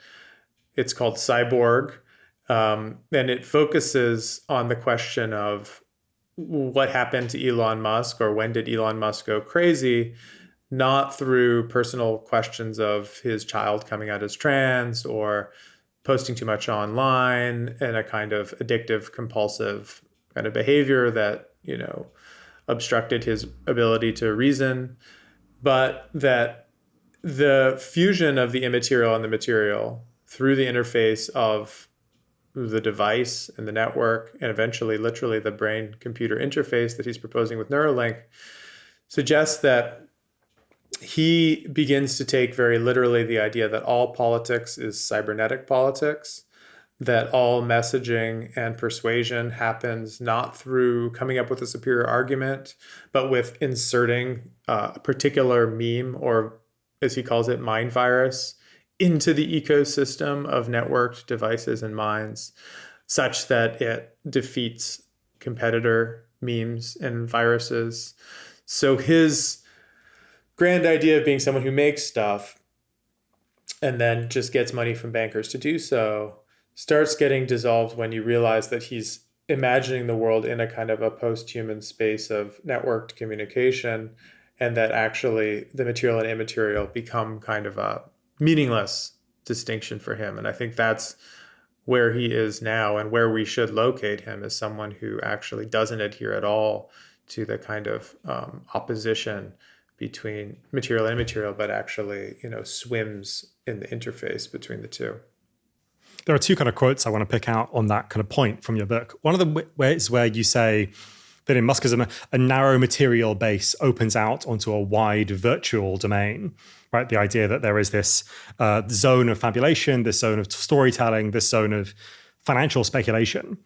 It's called Cyborg, and it focuses on the question of what happened to Elon Musk, or when did Elon Musk go crazy, not through personal questions of his child coming out as trans or posting too much online and a kind of addictive, compulsive kind of behavior that, obstructed his ability to reason, but that the fusion of the immaterial and the material through the interface of the device and the network, and eventually literally the brain-computer interface that he's proposing with Neuralink, suggests that he begins to take very literally the idea that all politics is cybernetic politics, that all messaging and persuasion happens not through coming up with a superior argument, but with inserting a particular meme, or as he calls it, mind virus, into the ecosystem of networked devices and minds, such that it defeats competitor memes and viruses. So his grand idea of being someone who makes stuff and then just gets money from bankers to do so starts getting dissolved when you realize that he's imagining the world in a kind of a post-human space of networked communication, and that actually the material and immaterial become kind of a meaningless distinction for him. And I think that's where he is now, and where we should locate him, as someone who actually doesn't adhere at all to the kind of opposition between material and immaterial, but actually, swims in the interface between the two. There are two kind of quotes I want to pick out on that kind of point from your book. One of them is where you say that in Muskism, a narrow material base opens out onto a wide virtual domain, right? The idea that there is this zone of fabulation, this zone of storytelling, this zone of financial speculation,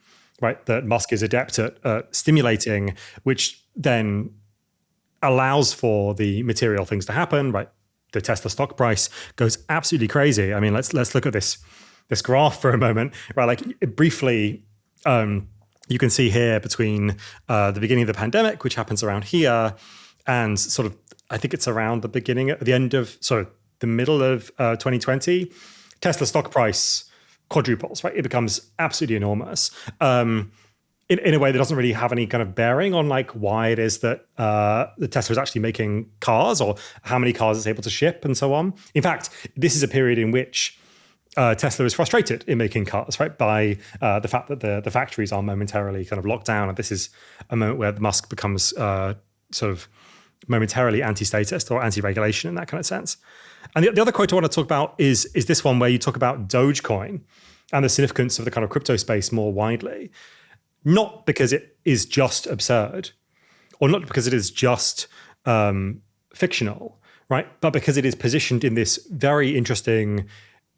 right? That Musk is adept at stimulating, which then allows for the material things to happen, right? The Tesla stock price goes absolutely crazy. I mean, let's look at this graph for a moment, right? Like briefly, you can see here between the beginning of the pandemic, which happens around here, and sort of, I think it's around the beginning, at the end of, the middle of 2020, Tesla stock price quadruples, right? It becomes absolutely enormous. In a way that doesn't really have any kind of bearing on like why it is that the Tesla is actually making cars or how many cars it's able to ship and so on. In fact, this is a period in which Tesla is frustrated in making cars, right? By the fact that the factories are momentarily kind of locked down. And this is a moment where Musk becomes sort of momentarily anti-statist or anti-regulation in that kind of sense. And the other quote I want to talk about is this one where you talk about Dogecoin and the significance of the kind of crypto space more widely. Not because it is just absurd, or not because it is just fictional, right? But because it is positioned in this very interesting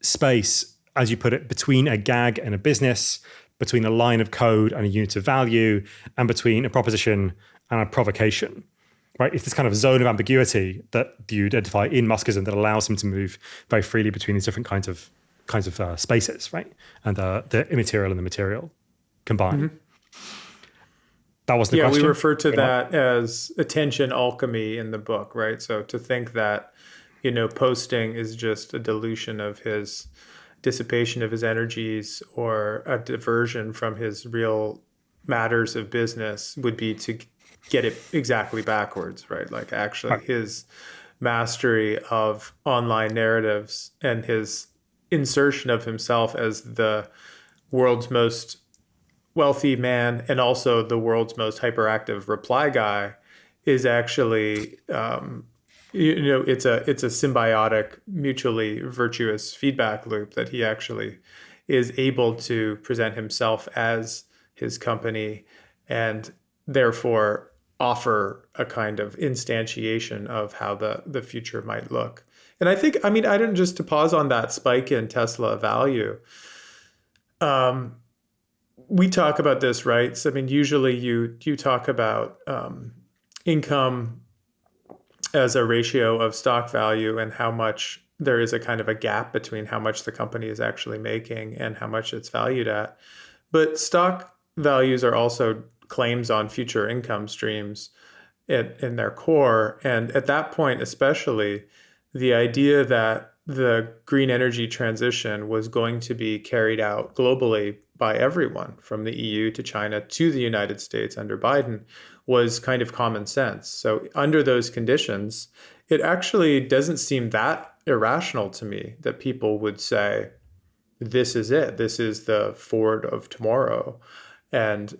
space, as you put it, between a gag and a business, between a line of code and a unit of value, and between a proposition and a provocation, right? It's this kind of zone of ambiguity that you identify in Muskism that allows him to move very freely between these different kinds of spaces, right? And the immaterial and the material combined. Mm-hmm. That was the question. We refer to that as attention alchemy in the book, right? So to think that, posting is just a dilution of his dissipation of his energies or a diversion from his real matters of business would be to get it exactly backwards, right? Like actually his mastery of online narratives and his insertion of himself as the world's most wealthy man and also the world's most hyperactive reply guy is actually it's a symbiotic, mutually virtuous feedback loop that he actually is able to present himself as his company and therefore offer a kind of instantiation of how the future might look. And I think, I don't just to pause on that spike in Tesla value. We talk about this, right? So, usually you talk about income as a ratio of stock value and how much there is a kind of a gap between how much the company is actually making and how much it's valued at. But stock values are also claims on future income streams in their core. And at that point, especially, the idea that the green energy transition was going to be carried out globally by everyone from the EU to China to the United States under Biden was kind of common sense. So under those conditions, it actually doesn't seem that irrational to me that people would say, this is it. This is the Ford of tomorrow. And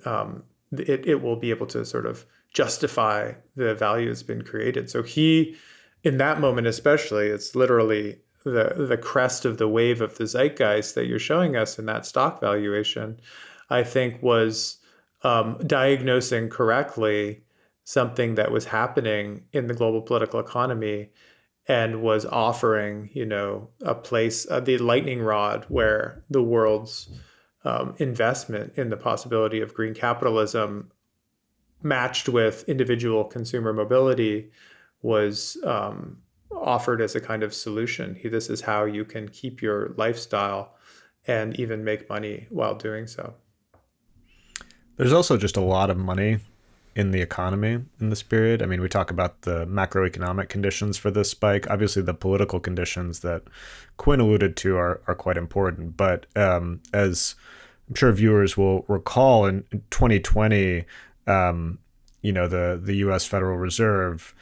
it will be able to sort of justify the value that's been created. So he, in that moment especially, it's literally the crest of the wave of the zeitgeist that you're showing us in that stock valuation, I think was diagnosing correctly something that was happening in the global political economy and was offering, a place, the lightning rod where the world's investment in the possibility of green capitalism matched with individual consumer mobility was offered as a kind of solution. This is how you can keep your lifestyle and even make money while doing so. There's also just a lot of money in the economy in this period. We talk about the macroeconomic conditions for this spike. Obviously, the political conditions that Quinn alluded to are quite important. But as I'm sure viewers will recall, in 2020, the U.S. Federal Reserve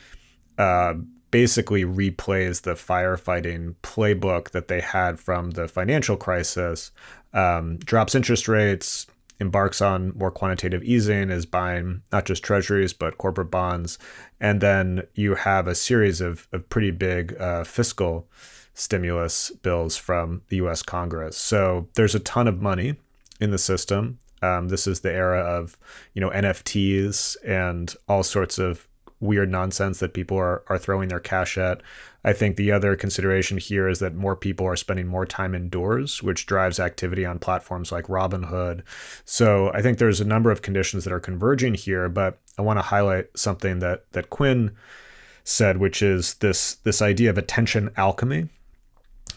basically replays the firefighting playbook that they had from the financial crisis, drops interest rates, embarks on more quantitative easing, is buying not just treasuries, but corporate bonds. And then you have a series of pretty big fiscal stimulus bills from the US Congress. So there's a ton of money in the system. This is the era of, NFTs and all sorts of weird nonsense that people are throwing their cash at. I think the other consideration here is that more people are spending more time indoors, which drives activity on platforms like Robinhood. So I think there's a number of conditions that are converging here, but I want to highlight something that Quinn said, which is this idea of attention alchemy,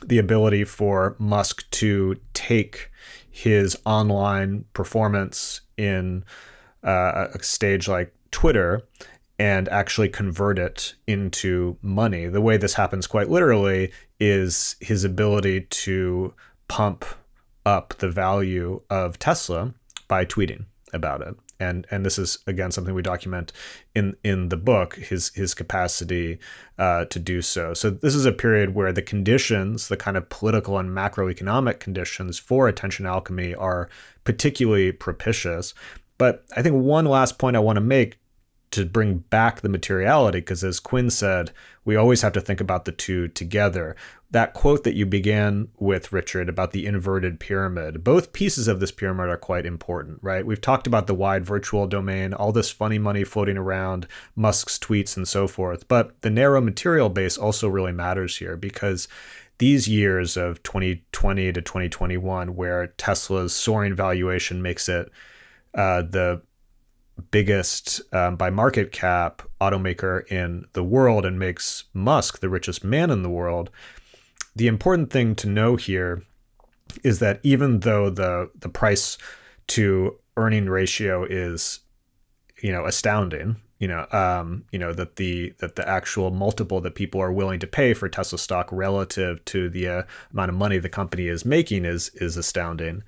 the ability for Musk to take his online performance in a stage like Twitter and actually convert it into money. The way this happens quite literally is his ability to pump up the value of Tesla by tweeting about it. And this is, again, something we document in the book, his capacity to do so. So this is a period where the conditions, the kind of political and macroeconomic conditions for attention alchemy are particularly propitious. But I think one last point I want to make to bring back the materiality, because as Quinn said, we always have to think about the two together. That quote that you began with, Richard, about the inverted pyramid, both pieces of this pyramid are quite important, right? We've talked about the wide virtual domain, all this funny money floating around, Musk's tweets and so forth. But the narrow material base also really matters here, because these years of 2020 to 2021, where Tesla's soaring valuation makes it the biggest by market cap automaker in the world and makes Musk the richest man in the world, the important thing to know here is that even though the price to earning ratio is, astounding, that the actual multiple that people are willing to pay for Tesla stock relative to the amount of money the company is making is astounding.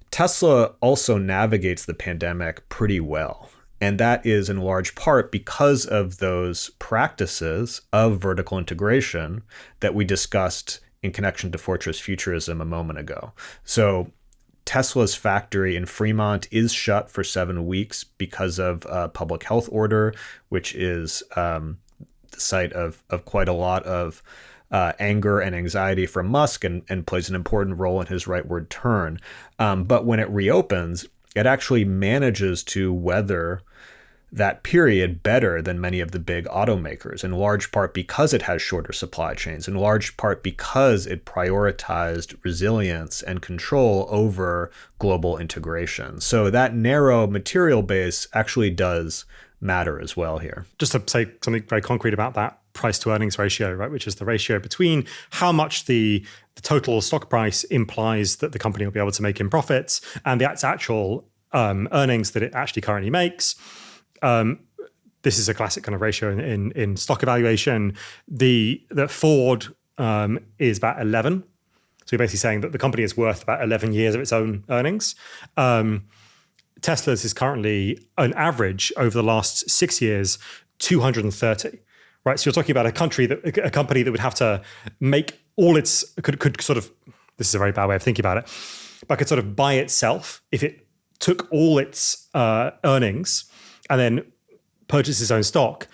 Tesla also navigates the pandemic pretty well. And that is in large part because of those practices of vertical integration that we discussed in connection to Fortress Futurism a moment ago. So Tesla's factory in Fremont is shut for 7 weeks because of a public health order, which is the site of quite a lot of anger and anxiety from Musk and plays an important role in his rightward turn. But when it reopens, it actually manages to weather that period better than many of the big automakers, in large part because it has shorter supply chains, in large part because it prioritized resilience and control over global integration. So that narrow material base actually does matter as well here. Just to say something very concrete about that price to earnings ratio, right, which is the ratio between how much the total stock price implies that the company will be able to make in profits and the actual earnings that it actually currently makes. This is a classic kind of ratio in stock evaluation. The Ford is about 11. So you're basically saying that the company is worth about 11 years of its own earnings. Tesla's is currently an average over the last 6 years, 230. Right, so you're talking about a company that would have to make all its could sort of, this is a very bad way of thinking about it, but could sort of buy itself if it took all its earnings and then purchased its own stock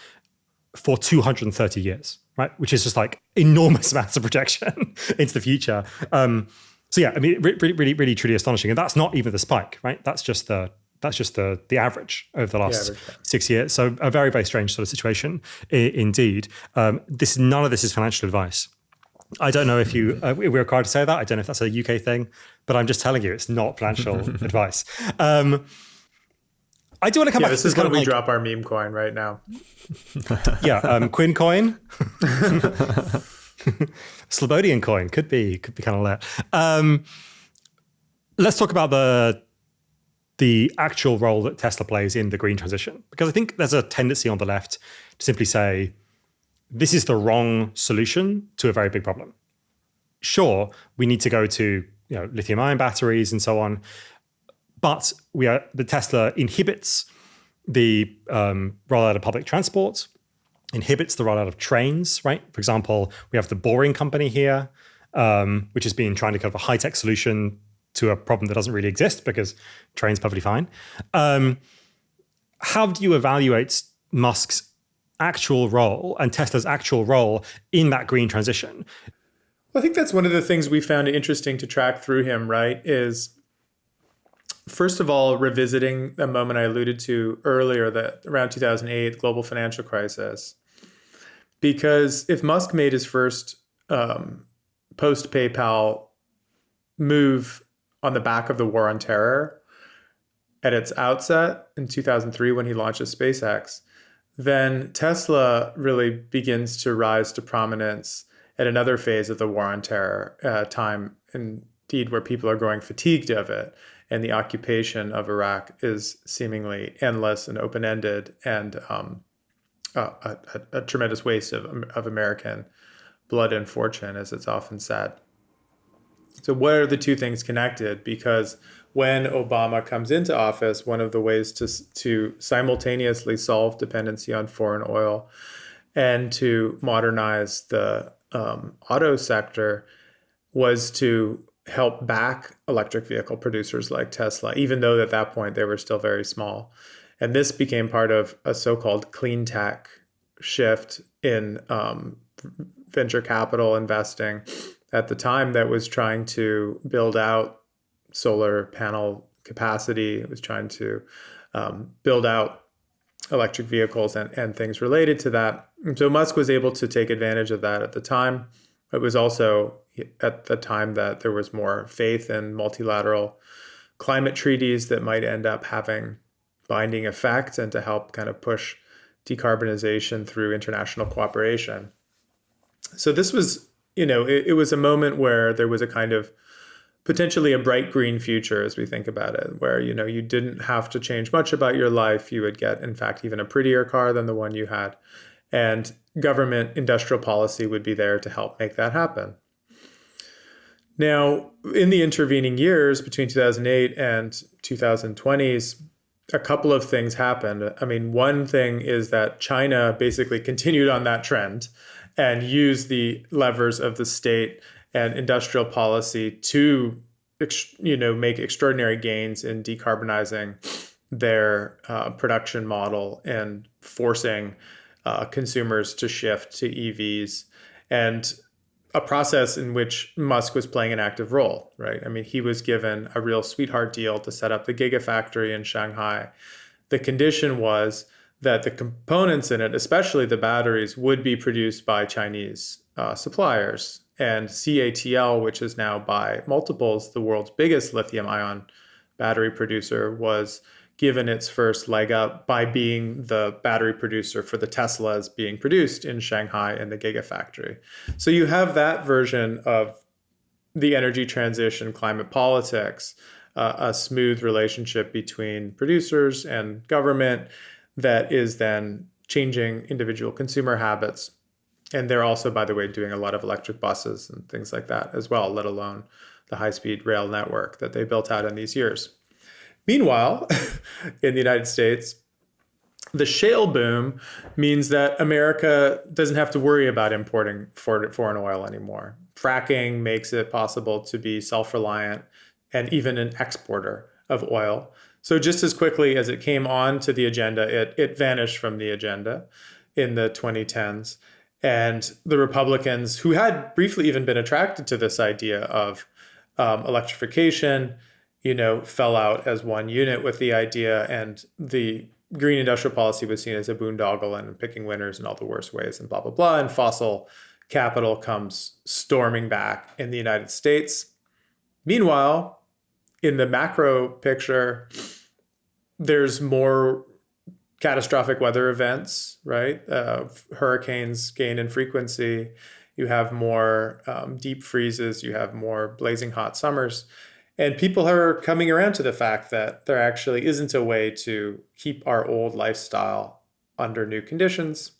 for 230 years, right? Which is just like enormous amounts of projection into the future. So yeah, I mean, really, truly astonishing, and that's not even the spike, right? That's just the average over the last 6 years. So a very, very strange sort of situation indeed. None of this is financial advice. I don't know if we're required to say that. I don't know if that's a UK thing, but I'm just telling you, it's not financial advice. I do want to come back. This is when we drop our meme coin right now. Quinn coin, Slobodian coin could be kind of lit. Let's talk about the actual role that Tesla plays in the green transition, because I think there's a tendency on the left to simply say, this is the wrong solution to a very big problem. Sure, we need to go to lithium-ion batteries and so on, but the Tesla inhibits the rollout of public transport, inhibits the rollout of trains, right? For example, we have the Boring Company here, which has been trying to kind of a high-tech solution to a problem that doesn't really exist because train's perfectly fine. How do you evaluate Musk's actual role and Tesla's actual role in that green transition? Well, I think that's one of the things we found interesting to track through him, right? Is first of all, revisiting a moment I alluded to earlier, that around 2008, the global financial crisis. Because if Musk made his first post-PayPal move on the back of the war on terror at its outset in 2003 when he launches SpaceX, then Tesla really begins to rise to prominence at another phase of the war on terror, time indeed where people are growing fatigued of it, and the occupation of Iraq is seemingly endless and open-ended and a tremendous waste of American blood and fortune, as it's often said. So what are the two things connected? Because when Obama comes into office, one of the ways to simultaneously solve dependency on foreign oil and to modernize the auto sector was to help back electric vehicle producers like Tesla, even though at that point they were still very small. And this became part of a so-called clean tech shift in venture capital investing at the time that was trying to build out solar panel capacity. It was trying to build out electric vehicles and things related to that. And so Musk was able to take advantage of that at the time. It was also at the time that there was more faith in multilateral climate treaties that might end up having binding effect and to help kind of push decarbonization through international cooperation. So this was, it was a moment where there was a kind of potentially a bright green future as we think about it, where, you didn't have to change much about your life. You would get, in fact, even a prettier car than the one you had. And government industrial policy would be there to help make that happen. Now, in the intervening years between 2008 and 2020s, a couple of things happened. I mean, one thing is that China basically continued on that trend and used the levers of the state and industrial policy to, make extraordinary gains in decarbonizing their production model and forcing consumers to shift to EVs, and a process in which Musk was playing an active role, right? I mean, he was given a real sweetheart deal to set up the Gigafactory in Shanghai. The condition was that the components in it, especially the batteries, would be produced by Chinese suppliers. And CATL, which is now by multiples the world's biggest lithium-ion battery producer, was given its first leg up by being the battery producer for the Teslas being produced in Shanghai in the Gigafactory. So you have that version of the energy transition, climate politics, a smooth relationship between producers and government that is then changing individual consumer habits. And they're also, by the way, doing a lot of electric buses and things like that as well, let alone the high-speed rail network that they built out in these years. Meanwhile, in the United States, the shale boom means that America doesn't have to worry about importing foreign oil anymore. Fracking makes it possible to be self-reliant and even an exporter of oil. So just as quickly as it came on to the agenda, it vanished from the agenda in the 2010s. And the Republicans, who had briefly even been attracted to this idea of electrification, fell out as one unit with the idea, and the green industrial policy was seen as a boondoggle and picking winners in all the worst ways and blah, blah, blah. And fossil capital comes storming back in the United States. Meanwhile, in the macro picture, there's more catastrophic weather events, right? Hurricanes gain in frequency. You have more deep freezes. You have more blazing hot summers. And people are coming around to the fact that there actually isn't a way to keep our old lifestyle under new conditions.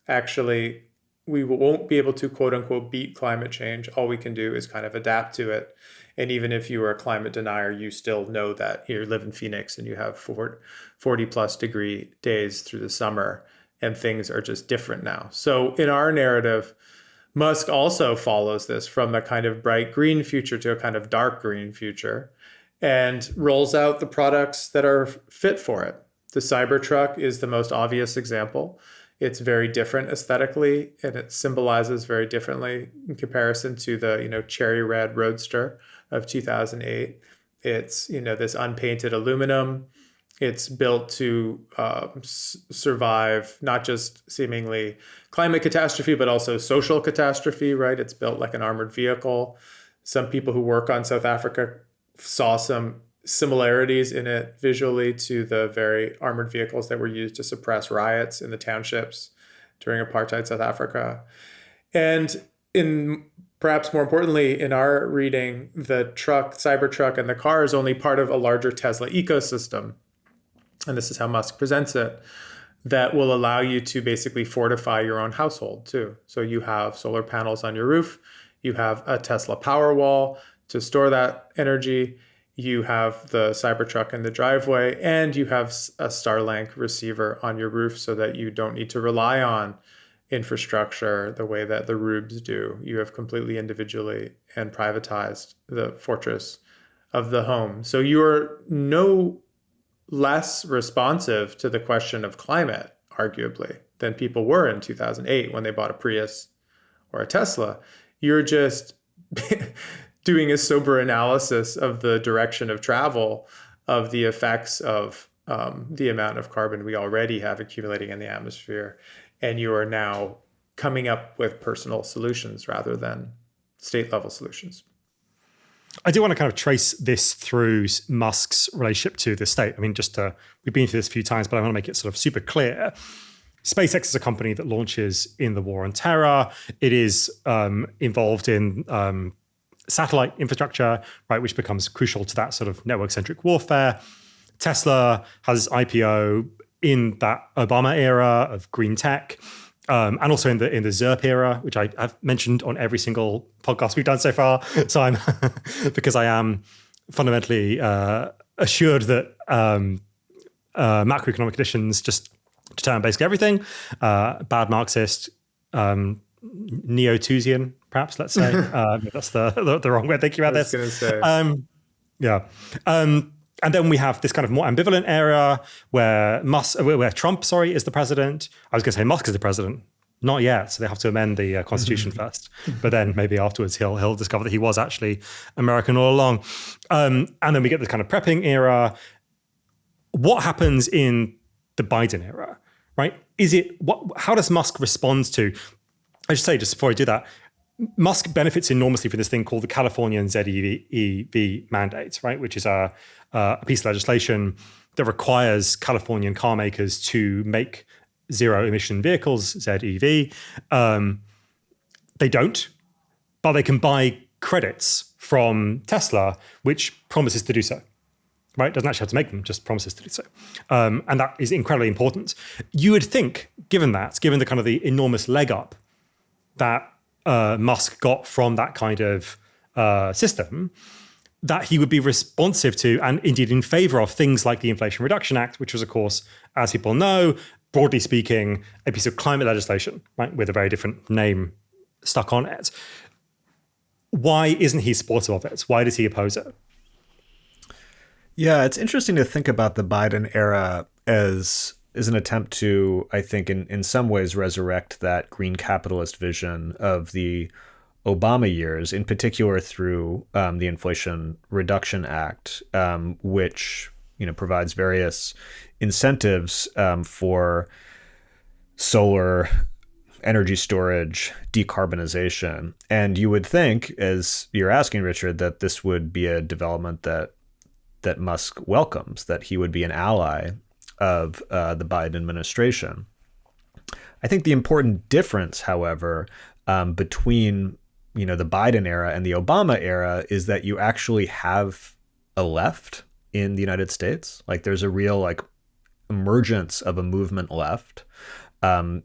Actually, we won't be able to, quote unquote, beat climate change. All we can do is kind of adapt to it. And even if you are a climate denier, you still know that you live in Phoenix and you have 40 plus degree days through the summer, and things are just different now. So in our narrative, Musk also follows this from a kind of bright green future to a kind of dark green future and rolls out the products that are fit for it. The Cybertruck is the most obvious example. It's very different aesthetically, and it symbolizes very differently in comparison to the, cherry red Roadster of 2008. It's, this unpainted aluminum. It's built to survive not just seemingly climate catastrophe, but also social catastrophe, right? It's built like an armored vehicle. Some people who work on South Africa saw some similarities in it visually to the very armored vehicles that were used to suppress riots in the townships during apartheid South Africa. And perhaps more importantly, in our reading, the Cybertruck and the car is only part of a larger Tesla ecosystem. And this is how Musk presents it, that will allow you to basically fortify your own household too. So you have solar panels on your roof, you have a Tesla Powerwall to store that energy, you have the Cybertruck in the driveway, and you have a Starlink receiver on your roof so that you don't need to rely on infrastructure the way that the Rubes do. You have completely individually and privatized the fortress of the home. So you're no less responsive to the question of climate, arguably, than people were in 2008 when they bought a Prius or a Tesla. You're just doing a sober analysis of the direction of travel, of the effects of the amount of carbon we already have accumulating in the atmosphere. And you are now coming up with personal solutions rather than state level solutions. I do want to kind of trace this through Musk's relationship to the state. I mean, we've been through this a few times, but I want to make it sort of super clear. SpaceX is a company that launches in the war on terror. It is involved in satellite infrastructure, right, which becomes crucial to that sort of network-centric warfare. Tesla has its IPO in that Obama era of green tech, and also in the ZERP era, which I've mentioned on every single podcast we've done so far. So I'm because I am fundamentally assured that macroeconomic conditions just determine basically everything. Bad Marxist, neo-Tusian, perhaps, let's say. That's the wrong way of thinking about this. I was going to say. Yeah. And then we have this kind of more ambivalent era where Trump, is the president. I was going to say Musk is the president. Not yet. So they have to amend the constitution first. But then maybe afterwards he'll discover that he was actually American all along. And then we get this kind of prepping era. What happens in the Biden era, right? How does Musk respond to, I should say just before I do that, Musk benefits enormously from this thing called the Californian ZEV mandate, right? Which is a piece of legislation that requires Californian car makers to make zero emission vehicles, ZEV. They don't, but they can buy credits from Tesla, which promises to do so. Right? Doesn't actually have to make them, just promises to do so. And that is incredibly important. You would think, given the kind of the enormous leg up that Musk got from that kind of system, that he would be responsive to and indeed in favor of things like the Inflation Reduction Act, which was, of course, as people know, broadly speaking, a piece of climate legislation, right, with a very different name stuck on it. Why isn't he supportive of it? Why does he oppose it? Yeah, it's interesting to think about the Biden era as an attempt to, I think, in some ways resurrect that green capitalist vision of the Obama years, in particular through the Inflation Reduction Act, which provides various incentives for solar energy storage, decarbonization. And you would think, as you're asking, Richard, that this would be a development that Musk welcomes, that he would be an ally of the Biden administration. I think the important difference, however, between the Biden era and the Obama era is that you actually have a left in the United States. Like there's a real emergence of a movement left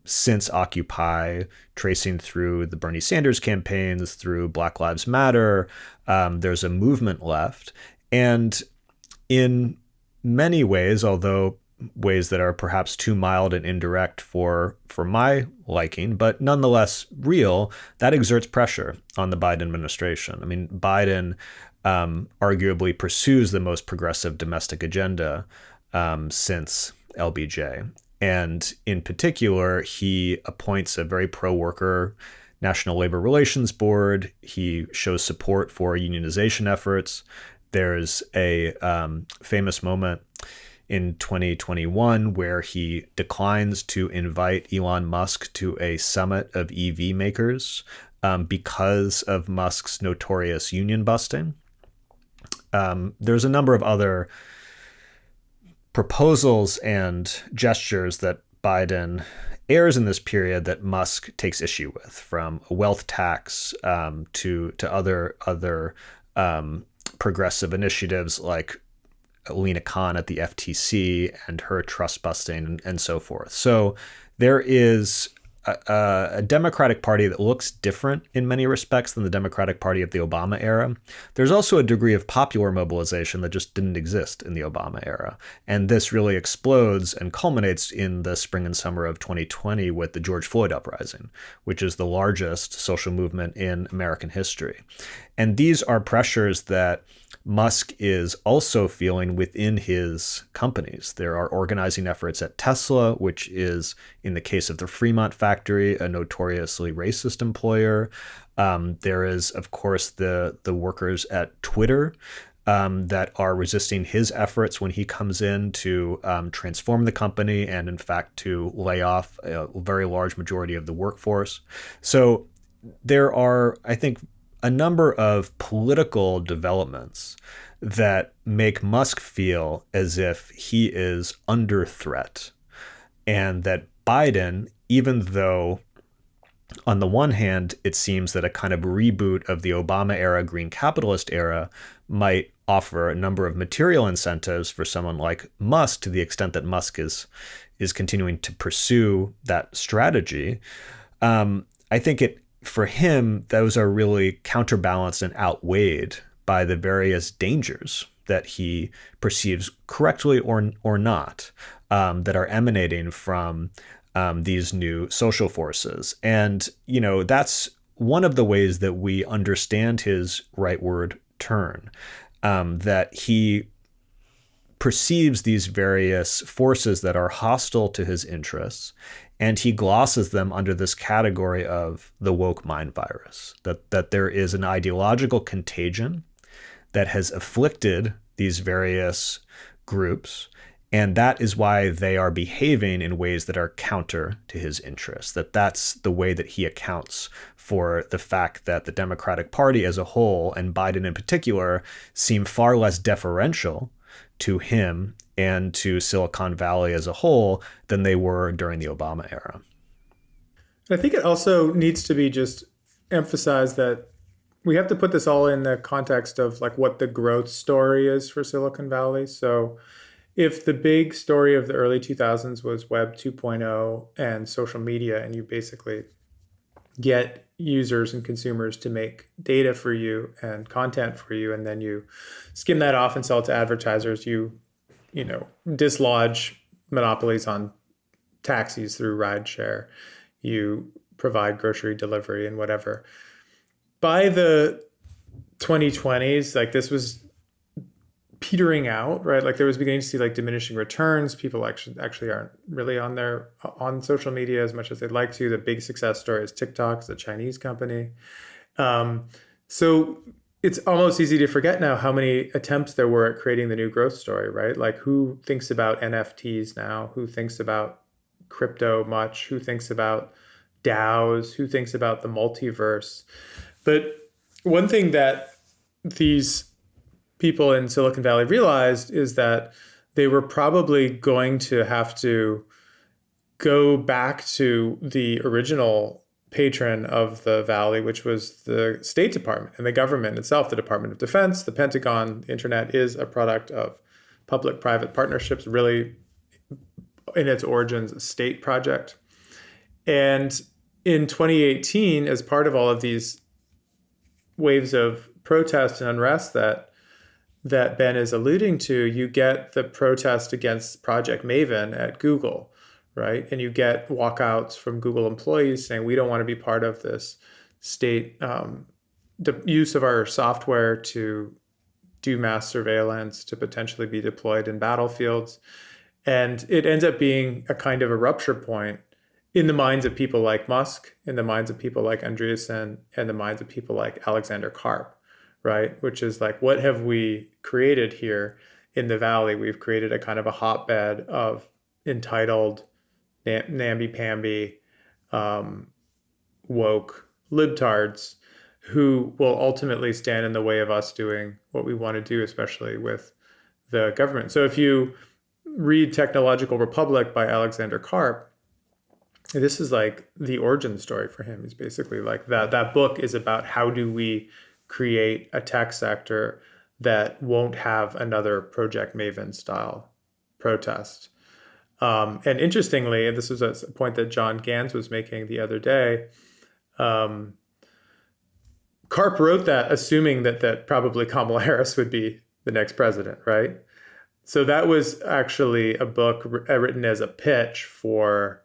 since Occupy, tracing through the Bernie Sanders campaigns, through Black Lives Matter. There's a movement left. And in many ways, although ways that are perhaps too mild and indirect for my liking, but nonetheless real, that exerts pressure on the Biden administration. I mean, Biden arguably pursues the most progressive domestic agenda since LBJ. And in particular, he appoints a very pro-worker National Labor Relations Board. He shows support for unionization efforts. There's a famous moment in 2021 where he declines to invite Elon Musk to a summit of EV makers because of Musk's notorious union busting. There's a number of other proposals and gestures that Biden airs in this period that Musk takes issue with, from a wealth tax to other progressive initiatives like Lena Khan at the FTC and her trust busting and so forth. So there is a Democratic Party that looks different in many respects than the Democratic Party of the Obama era. There's also a degree of popular mobilization that just didn't exist in the Obama era. And this really explodes and culminates in the spring and summer of 2020 with the George Floyd uprising, which is the largest social movement in American history. And these are pressures that Musk is also feeling within his companies. There are organizing efforts at Tesla, which is, in the case of the Fremont factory, a notoriously racist employer. There is, of course, the workers at Twitter that are resisting his efforts when he comes in to transform the company and, in fact, to lay off a very large majority of the workforce. So there are, I think, a number of political developments that make Musk feel as if he is under threat, and that Biden, even though on the one hand, it seems that a kind of reboot of the Obama era, green capitalist era, might offer a number of material incentives for someone like Musk, to the extent that Musk is continuing to pursue that strategy. I think for him, those are really counterbalanced and outweighed by the various dangers that he perceives, correctly or not, that are emanating from these new social forces. And, that's one of the ways that we understand his rightward turn, that he perceives these various forces that are hostile to his interests, and he glosses them under this category of the woke mind virus, that there is an ideological contagion that has afflicted these various groups, and that is why they are behaving in ways that are counter to his interests. That's the way that he accounts for the fact that the Democratic Party as a whole, and Biden in particular, seem far less deferential to him and to Silicon Valley as a whole than they were during the Obama era. I think it also needs to be just emphasized that we have to put this all in the context of like what the growth story is for Silicon Valley. So if the big story of the early 2000s was Web 2.0 and social media, and you basically get users and consumers to make data for you and content for you, and then you skim that off and sell it to advertisers, you dislodge monopolies on taxis through rideshare, you provide grocery delivery and whatever. By the 2020s, like this was petering out, right? Like there was beginning to see like diminishing returns. People actually aren't really on social media as much as they'd like to. The big success story is TikTok, it's a Chinese company. So it's almost easy to forget now how many attempts there were at creating the new growth story, right? Like who thinks about NFTs now? Who thinks about crypto much? Who thinks about DAOs? Who thinks about the multiverse? But one thing that these people in Silicon Valley realized is that they were probably going to have to go back to the original patron of the Valley, which was the State Department and the government itself, the Department of Defense, the Pentagon. The internet is a product of public-private partnerships, really in its origins, a state project. And in 2018, as part of all of these waves of protest and unrest that Ben is alluding to, you get the protest against Project Maven at Google, right? And you get walkouts from Google employees saying, we don't want to be part of this state, the use of our software to do mass surveillance, to potentially be deployed in battlefields. And it ends up being a kind of a rupture point in the minds of people like Musk, in the minds of people like Andreessen, and the minds of people like Alexander Karp, right? Which is like, what have we created here in the Valley? We've created a kind of a hotbed of entitled, namby-pamby, woke libtards who will ultimately stand in the way of us doing what we want to do, especially with the government. So if you read Technological Republic by Alexander Karp, this is like the origin story for him. Is basically like that book is about how do we create a tech sector that won't have another Project Maven style protest. And interestingly, and this was a point that John Gans was making the other day, Karp wrote that assuming that probably Kamala Harris would be the next president, right? So that was actually a book written as a pitch for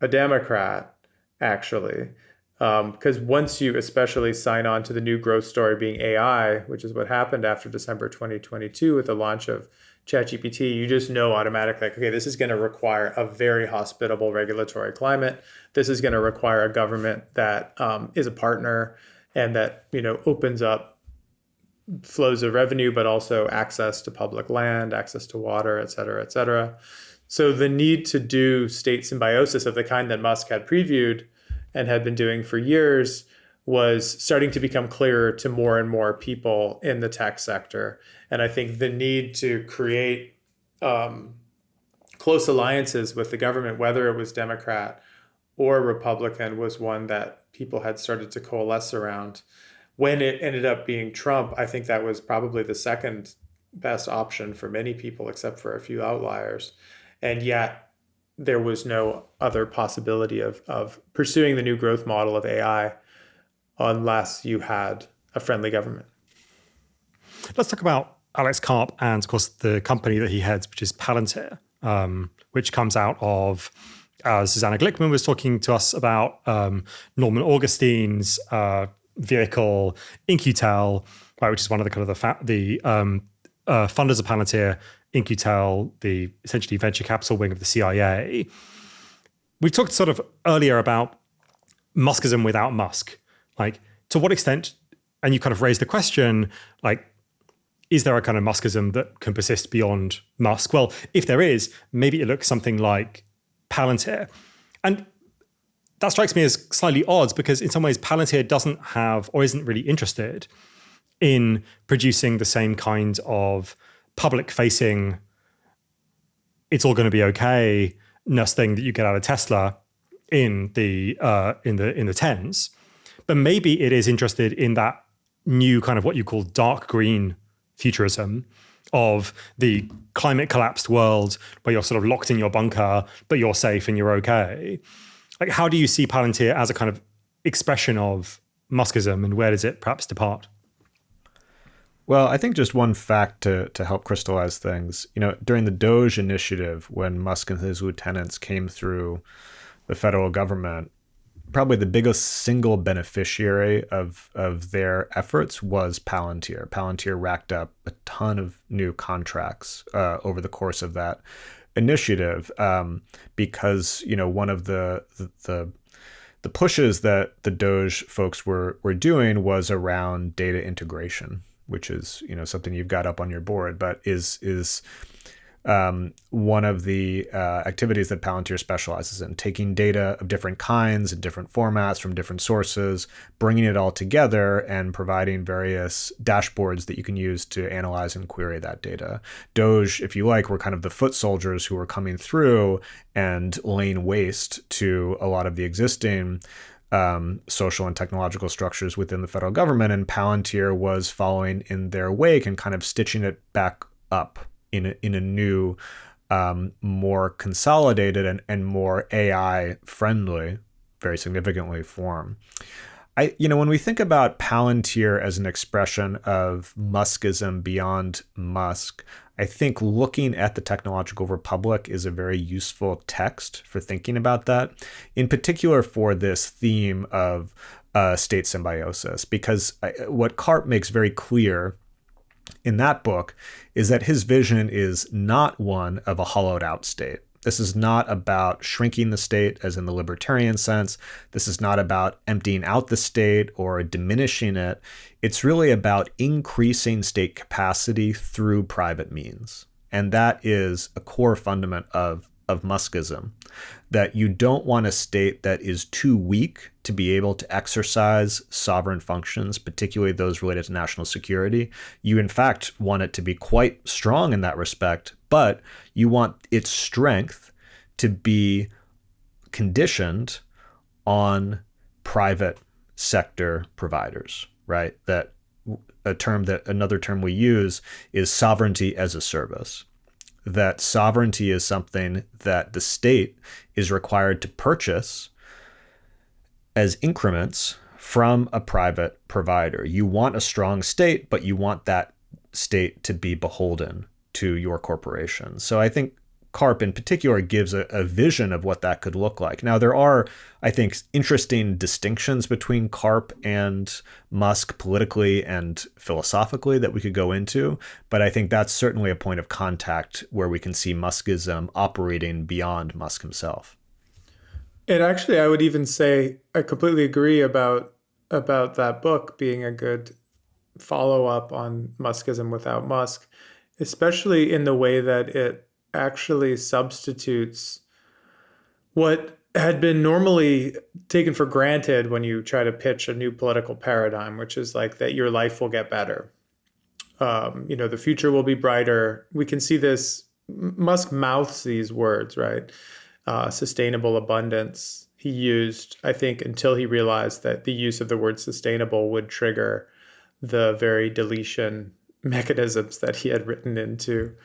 a Democrat, actually. Because once you especially sign on to the new growth story being AI, which is what happened after December 2022 with the launch of ChatGPT, you just know automatically, like, okay, this is going to require a very hospitable regulatory climate. This is going to require a government that is a partner and that, opens up flows of revenue, but also access to public land, access to water, et cetera, et cetera. So the need to do state symbiosis of the kind that Musk had previewed and had been doing for years was starting to become clearer to more and more people in the tech sector. And I think the need to create close alliances with the government, whether it was Democrat or Republican, was one that people had started to coalesce around. When it ended up being Trump, I think that was probably the second best option for many people, except for a few outliers. And yet there was no other possibility of pursuing the new growth model of AI unless you had a friendly government. Let's talk about Alex Karp and, of course, the company that he heads, which is Palantir, which comes out of, Susanna Glickman was talking to us about Norman Augustine's vehicle, In-Q-Tel, right, which is one of the kind of the funders of Palantir, In-Q-Tel, the essentially venture capital wing of the CIA. We've talked sort of earlier about Muskism without Musk. Like, to what extent, and you kind of raised the question, like, is there a kind of Muskism that can persist beyond Musk? Well, if there is, maybe it looks something like Palantir. And that strikes me as slightly odd because in some ways Palantir doesn't have or isn't really interested in producing the same kind of public-facing, it's all going to be okay-ness thing that you get out of Tesla in the tens. But maybe it is interested in that new kind of what you call dark green futurism of the climate collapsed world where you're sort of locked in your bunker, but you're safe and you're okay. Like, how do you see Palantir as a kind of expression of Muskism, and where does it perhaps depart? Well, I think just one fact to help crystallize things, during the Doge initiative, when Musk and his lieutenants came through the federal government, probably the biggest single beneficiary of their efforts was Palantir. Palantir racked up a ton of new contracts over the course of that initiative because, one of the pushes that the Doge folks were doing was around data integration, which is, something you've got up on your board, but is one of the activities that Palantir specializes in, taking data of different kinds and different formats from different sources, bringing it all together and providing various dashboards that you can use to analyze and query that data. Doge, if you like, were kind of the foot soldiers who were coming through and laying waste to a lot of the existing social and technological structures within the federal government, and Palantir was following in their wake and kind of stitching it back up in a new, more consolidated and more AI friendly, very significantly, form. When we think about Palantir as an expression of Muskism beyond Musk, I think looking at the Technological Republic is a very useful text for thinking about that, in particular for this theme of state symbiosis, because what Karp makes very clear in that book is that his vision is not one of a hollowed out state. This is not about shrinking the state as in the libertarian sense. This is not about emptying out the state or diminishing it. It's really about increasing state capacity through private means. And that is a core fundament of Muskism, that you don't want a state that is too weak to be able to exercise sovereign functions, particularly those related to national security. You, in fact, want it to be quite strong in that respect, but you want its strength to be conditioned on private sector providers, right? That another term we use is sovereignty as a service. That sovereignty is something that the state is required to purchase as increments from a private provider. You want a strong state, but you want that state to be beholden to your corporation. So I think CARP in particular gives a vision of what that could look like. Now, there are, I think, interesting distinctions between CARP and Musk politically and philosophically that we could go into, but I think that's certainly a point of contact where we can see Muskism operating beyond Musk himself. And actually, I would even say I completely agree about that book being a good follow-up on Muskism without Musk, especially in the way that it actually substitutes what had been normally taken for granted when you try to pitch a new political paradigm, which is like that your life will get better. The future will be brighter. We can see this. Musk mouths these words, right? Sustainable abundance. He used, I think, until he realized that the use of the word sustainable would trigger the very deletion mechanisms that he had written into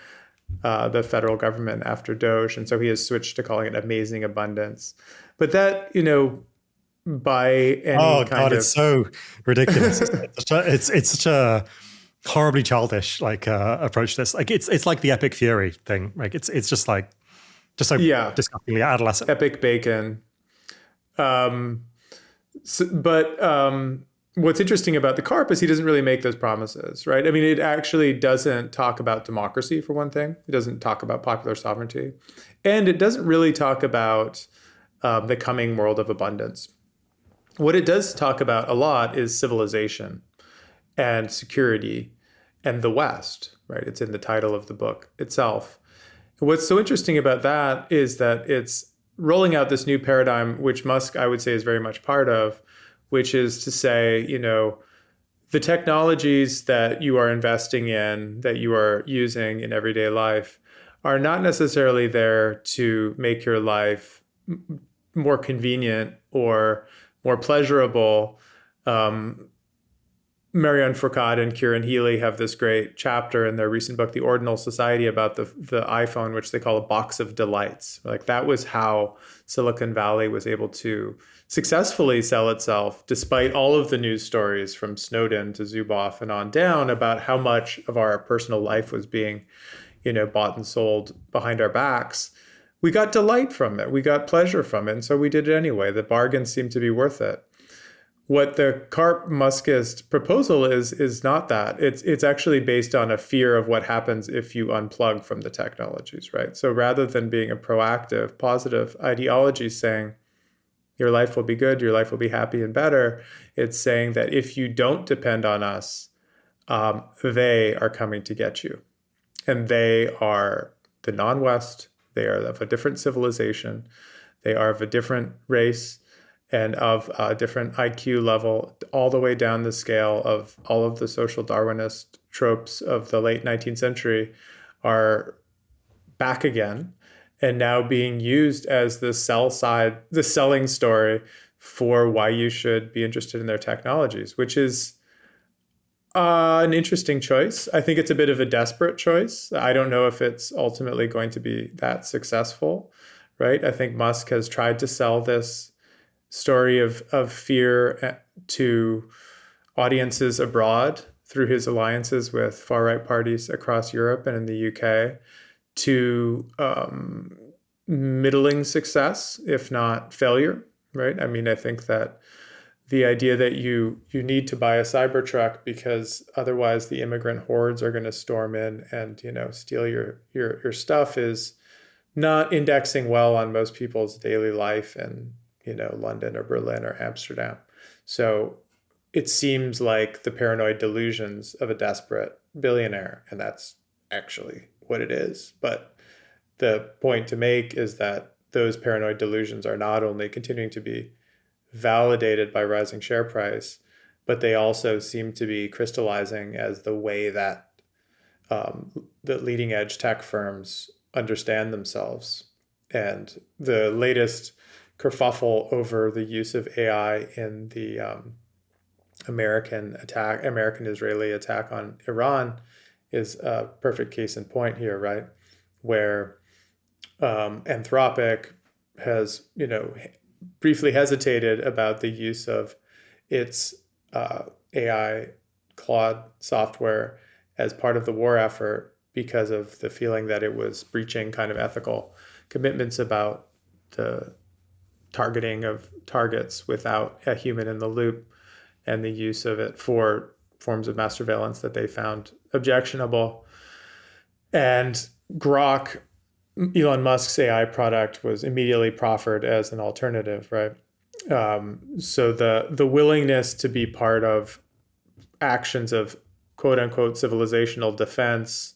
the federal government after Doge. And so he has switched to calling it amazing abundance. But that, by any it's so ridiculous. It's such a horribly childish approach to this. Like it's like the epic fury thing. Like it's just so disgustingly adolescent. Epic bacon. What's interesting about the CARP is he doesn't really make those promises, right? I mean, it actually doesn't talk about democracy, for one thing. It doesn't talk about popular sovereignty. And it doesn't really talk about the coming world of abundance. What it does talk about a lot is civilization and security and the West, right? It's in the title of the book itself. What's so interesting about that is that it's rolling out this new paradigm, which Musk, I would say, is very much part of, which is to say, the technologies that you are investing in, that you are using in everyday life, are not necessarily there to make your life more convenient or more pleasurable. Marianne Fourcade and Kieran Healy have this great chapter in their recent book, The Ordinal Society, about the iPhone, which they call a box of delights. Like that was how Silicon Valley was able to successfully sell itself, despite all of the news stories from Snowden to Zuboff and on down about how much of our personal life was being, bought and sold behind our backs. We got delight from it. We got pleasure from it. And so we did it anyway. The bargain seemed to be worth it. What the CARP Muskist proposal is not that. It's actually based on a fear of what happens if you unplug from the technologies, right? So rather than being a proactive, positive ideology saying your life will be good, your life will be happy and better, it's saying that if you don't depend on us, they are coming to get you. And they are the non-West. They are of a different civilization. They are of a different race and of a different IQ level, all the way down the scale of all of the social Darwinist tropes of the late 19th century are back again and now being used as the selling story for why you should be interested in their technologies, which is an interesting choice. I think it's a bit of a desperate choice. I don't know if it's ultimately going to be that successful, right? I think Musk has tried to sell this story of fear to audiences abroad through his alliances with far-right parties across Europe and in the UK to middling success, if not failure, right? I mean, I think that the idea that you need to buy a Cybertruck because otherwise the immigrant hordes are going to storm in and, steal your stuff is not indexing well on most people's daily life in, London or Berlin or Amsterdam. So it seems like the paranoid delusions of a desperate billionaire, and that's actually what it is. But the point to make is that those paranoid delusions are not only continuing to be validated by rising share price, but they also seem to be crystallizing as the way that the leading edge tech firms understand themselves. And the latest kerfuffle over the use of AI in the American-Israeli attack on Iran is a perfect case in point here, right? Where Anthropic has, briefly hesitated about the use of its AI Claude software as part of the war effort because of the feeling that it was breaching kind of ethical commitments about the targeting of targets without a human in the loop, and the use of it for forms of mass surveillance that they found objectionable. And Grok, Elon Musk's AI product, was immediately proffered as an alternative, right? So the willingness to be part of actions of quote unquote civilizational defense,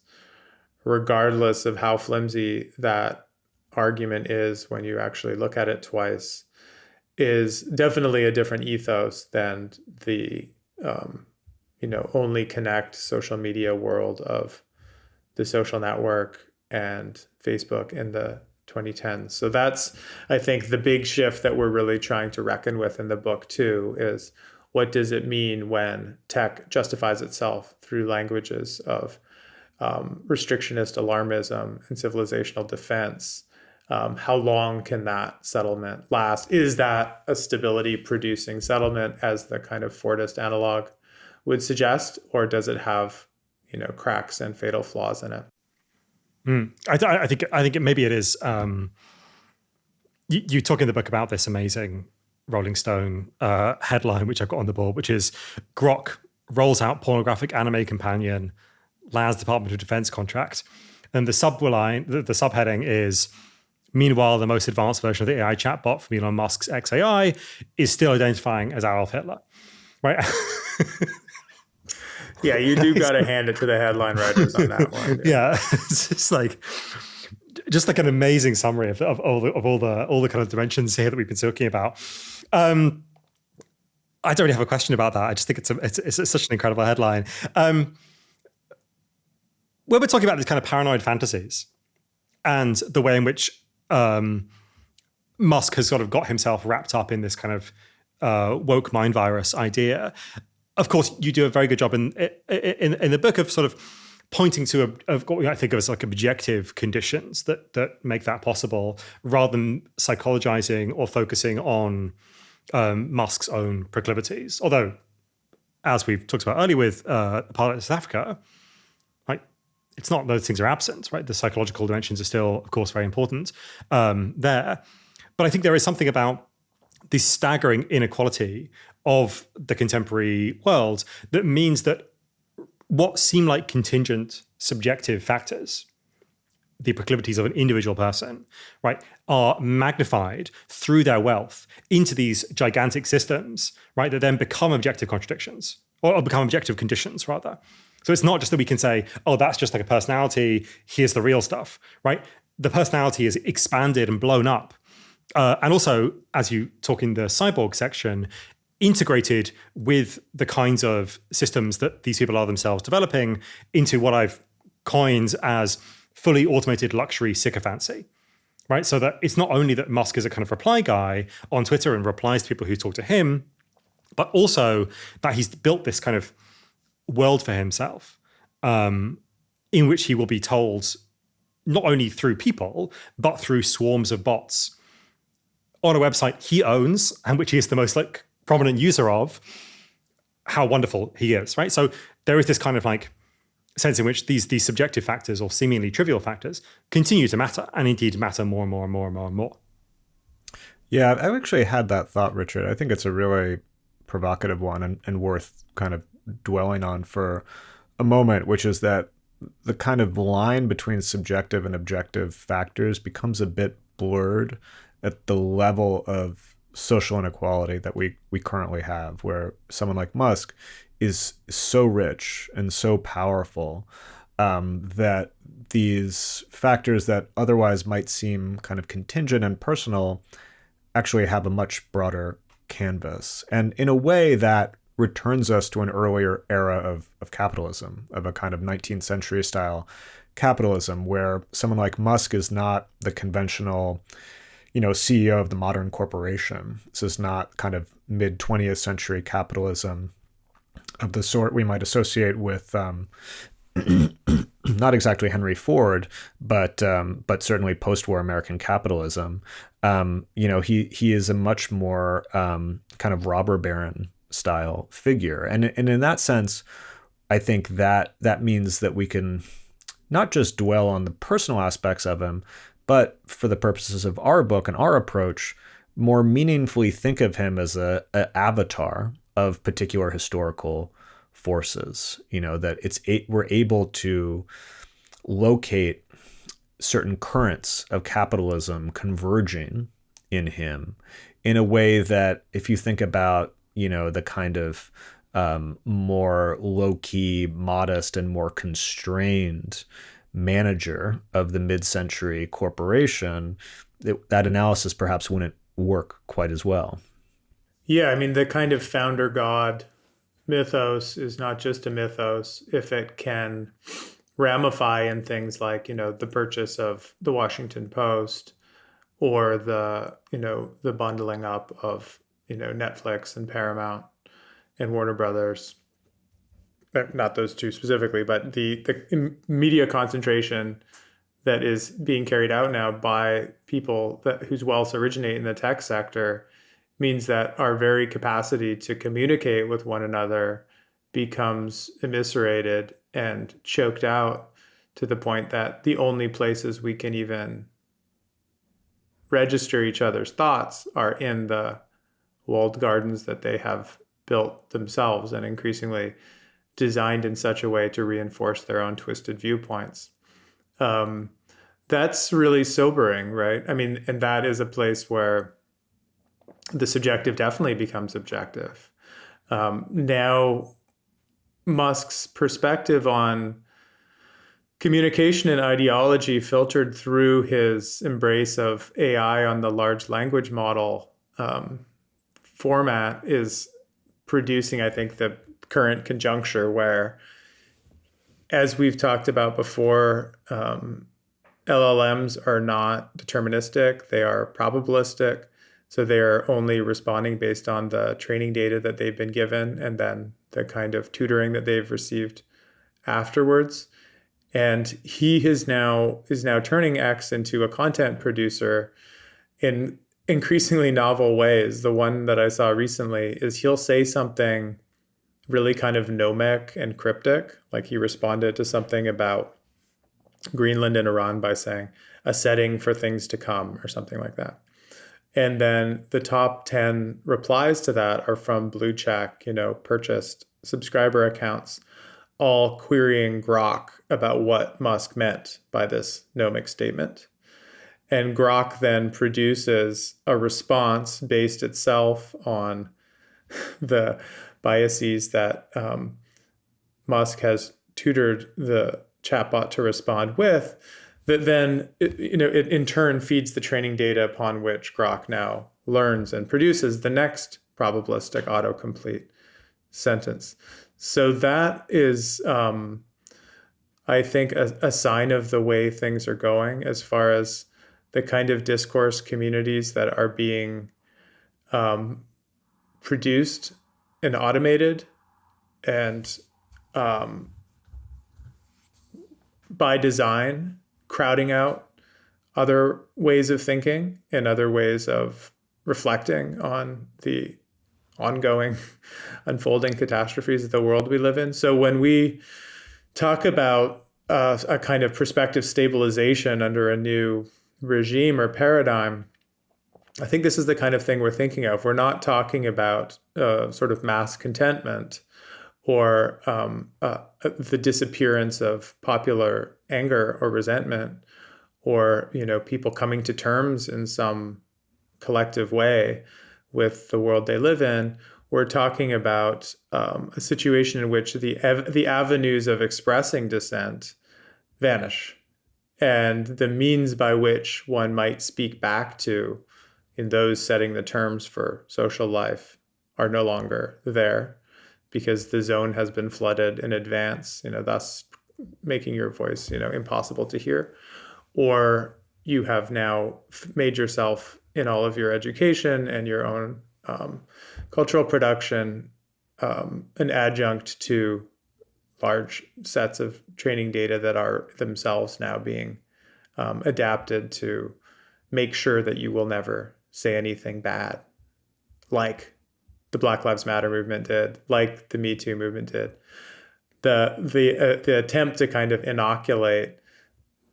regardless of how flimsy that argument is when you actually look at it twice, is definitely a different ethos than the only connect social media world of the social network and Facebook in the 2010s. So that's, I think, the big shift that we're really trying to reckon with in the book too, is what does it mean when tech justifies itself through languages of restrictionist alarmism and civilizational defense? How long can that settlement last? Is that a stability producing settlement, as the kind of Fordist analog would suggest, or does it have, cracks and fatal flaws in it? I think maybe it is. You talk in the book about this amazing Rolling Stone headline, which I've got on the board, which is Grok rolls out pornographic anime companion, lands Department of Defense contract, and the subheading is, meanwhile, the most advanced version of the AI chatbot from Elon Musk's XAI is still identifying as Adolf Hitler, right? Yeah, you do got to hand it to the headline writers on that one. Yeah, it's just like an amazing summary of all the kind of dimensions here that we've been talking about. I don't really have a question about that. I just think it's such an incredible headline. When we're talking about these kind of paranoid fantasies and the way in which Musk has sort of got himself wrapped up in this kind of woke mind virus idea, of course, you do a very good job in the book of sort of pointing to what I think of as like objective conditions that make that possible, rather than psychologizing or focusing on Musk's own proclivities. Although, as we've talked about earlier with Apartheid South Africa, right, it's not those things are absent, right? The psychological dimensions are still, of course, very important there. But I think there is something about this staggering inequality of the contemporary world that means that what seem like contingent subjective factors, the proclivities of an individual person, right, are magnified through their wealth into these gigantic systems, right, that then become objective contradictions, or become objective conditions, rather. So it's not just that we can say, oh, that's just like a personality, here's the real stuff, right? The personality is expanded and blown up. And also, as you talk in the Cyborg section, integrated with the kinds of systems that these people are themselves developing into what I've coined as fully automated luxury sycophancy, right? So that it's not only that Musk is a kind of reply guy on Twitter and replies to people who talk to him, but also that he's built this kind of world for himself in which he will be told, not only through people, but through swarms of bots on a website he owns and which he is the most like prominent user of, how wonderful he is, right? So there is this kind of like sense in which these subjective factors or seemingly trivial factors continue to matter, and indeed matter more and more and more and more and more. Yeah, I've actually had that thought, Richard. I think it's a really provocative one and worth kind of dwelling on for a moment, which is that the kind of line between subjective and objective factors becomes a bit blurred at the level of social inequality that we currently have, where someone like Musk is so rich and so powerful that these factors that otherwise might seem kind of contingent and personal actually have a much broader canvas. And in a way that returns us to an earlier era of capitalism, of a kind of 19th century style capitalism, where someone like Musk is not the conventional CEO of the modern corporation. This is not kind of mid 20th century capitalism of the sort we might associate with not exactly Henry Ford, but certainly post-war American capitalism. He is a much more kind of robber baron style figure, and in that sense, I think that means that we can not just dwell on the personal aspects of him, but for the purposes of our book and our approach, more meaningfully think of him as a avatar of particular historical forces. That we're able to locate certain currents of capitalism converging in him in a way that, if you think about, the kind of more low-key, modest, and more constrained manager of the mid-century corporation, that analysis perhaps wouldn't work quite as well. Yeah, I mean, the kind of founder god mythos is not just a mythos if it can ramify in things like, the purchase of the Washington Post, or the bundling up of, Netflix and Paramount and Warner Brothers. Not those two specifically, but the media concentration that is being carried out now by people whose wealths originate in the tech sector means that our very capacity to communicate with one another becomes eviscerated and choked out, to the point that the only places we can even register each other's thoughts are in the walled gardens that they have built themselves, and increasingly designed in such a way to reinforce their own twisted viewpoints. That's really sobering, right? I mean, and that is a place where the subjective definitely becomes objective. Now, Musk's perspective on communication and ideology, filtered through his embrace of AI on the large language model format, is producing, I think, the current conjuncture where, as we've talked about before, LLMs are not deterministic, they are probabilistic. So they are only responding based on the training data that they've been given, and then the kind of tutoring that they've received afterwards. And he is now turning X into a content producer in increasingly novel ways. The one that I saw recently is he'll say something really kind of gnomic and cryptic, like he responded to something about Greenland and Iran by saying a setting for things to come, or something like that. And then the top 10 replies to that are from blue check, purchased subscriber accounts, all querying Grok about what Musk meant by this gnomic statement. And Grok then produces a response based itself on the biases that Musk has tutored the chatbot to respond with, that then it in turn feeds the training data upon which Grok now learns and produces the next probabilistic autocomplete sentence. So that is, I think, a sign of the way things are going, as far as the kind of discourse communities that are being produced and automated, and by design, crowding out other ways of thinking and other ways of reflecting on the ongoing unfolding catastrophes of the world we live in. So when we talk about a kind of perspective stabilization under a new regime or paradigm, I think this is the kind of thing we're thinking of. We're not talking about sort of mass contentment or the disappearance of popular anger or resentment, or people coming to terms in some collective way with the world they live in. We're talking about a situation in which the avenues of expressing dissent vanish, and the means by which one might speak back to in those setting the terms for social life are no longer there, because the zone has been flooded in advance, thus making your voice, impossible to hear. Or you have now made yourself, in all of your education and your own cultural production, an adjunct to large sets of training data that are themselves now being adapted to make sure that you will never say anything bad, like the Black Lives Matter movement did, like the Me Too movement did. The attempt to kind of inoculate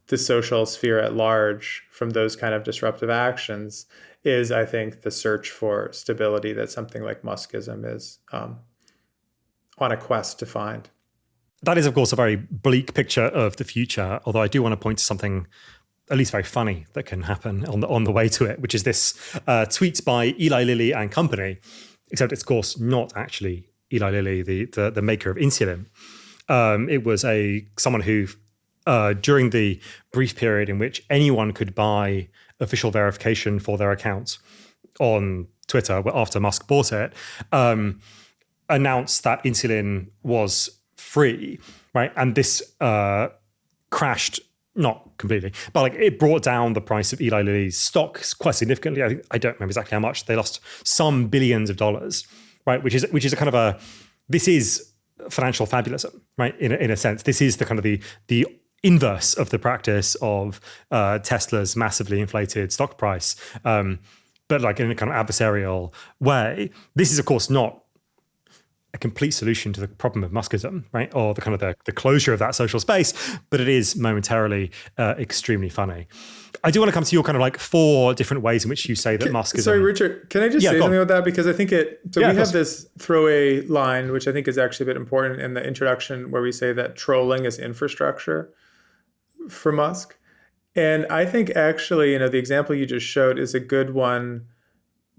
the social sphere at large from those kind of disruptive actions is, I think, the search for stability that something like Muskism is on a quest to find. That is, of course, a very bleak picture of the future, although I do want to point to something at least very funny that can happen on the way to it, which is this tweet by Eli Lilly and company, except it's, of course, not actually Eli Lilly, the maker of insulin. It was someone who, during the brief period in which anyone could buy official verification for their account on Twitter after Musk bought it, announced that insulin was free, right? And this crashed, not completely, but like it brought down the price of Eli Lilly's stock quite significantly. I don't remember exactly how much. They lost some billions of dollars, right? Which is a kind of this is financial fabulism, right? In a sense, this is the kind of the inverse of the practice of Tesla's massively inflated stock price, but like in a kind of adversarial way. This is, of course, not a complete solution to the problem of Muskism, right? Or the kind of the closure of that social space, but it is momentarily extremely funny. I do want to come to your kind of like 4 different ways in which you say that Muskism... Sorry, Richard, can I just say something about that? Because I think we have this throwaway line, which I think is actually a bit important in the introduction, where we say that trolling is infrastructure for Musk. And I think actually, the example you just showed is a good one,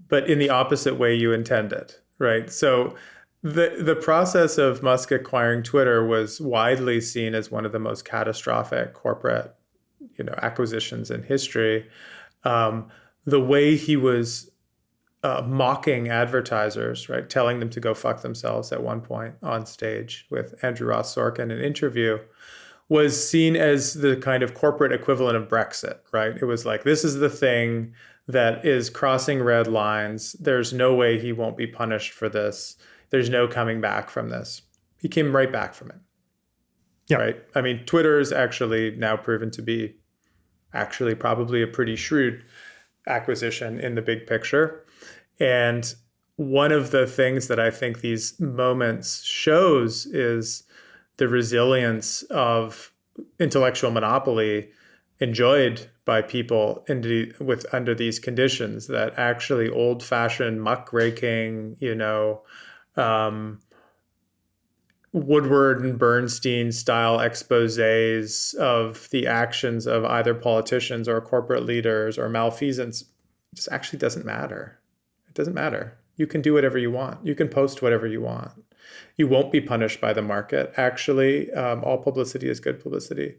but in the opposite way you intended, right? So the process of Musk acquiring Twitter was widely seen as one of the most catastrophic corporate, acquisitions in history. The way he was mocking advertisers, right, telling them to go fuck themselves at one point on stage with Andrew Ross Sorkin in an interview, was seen as the kind of corporate equivalent of Brexit, right? It was like, this is the thing that is crossing red lines. There's no way he won't be punished for this. There's no coming back from this. He came right back from it. Yeah. Right? I mean, Twitter is actually now proven to be actually probably a pretty shrewd acquisition in the big picture. And one of the things that I think these moments shows is the resilience of intellectual monopoly enjoyed by people under these conditions, that actually old-fashioned muckraking, Woodward and Bernstein style exposés of the actions of either politicians or corporate leaders or malfeasance just actually doesn't matter. It doesn't matter. You can do whatever you want. You can post whatever you want. You won't be punished by the market. Actually, all publicity is good publicity.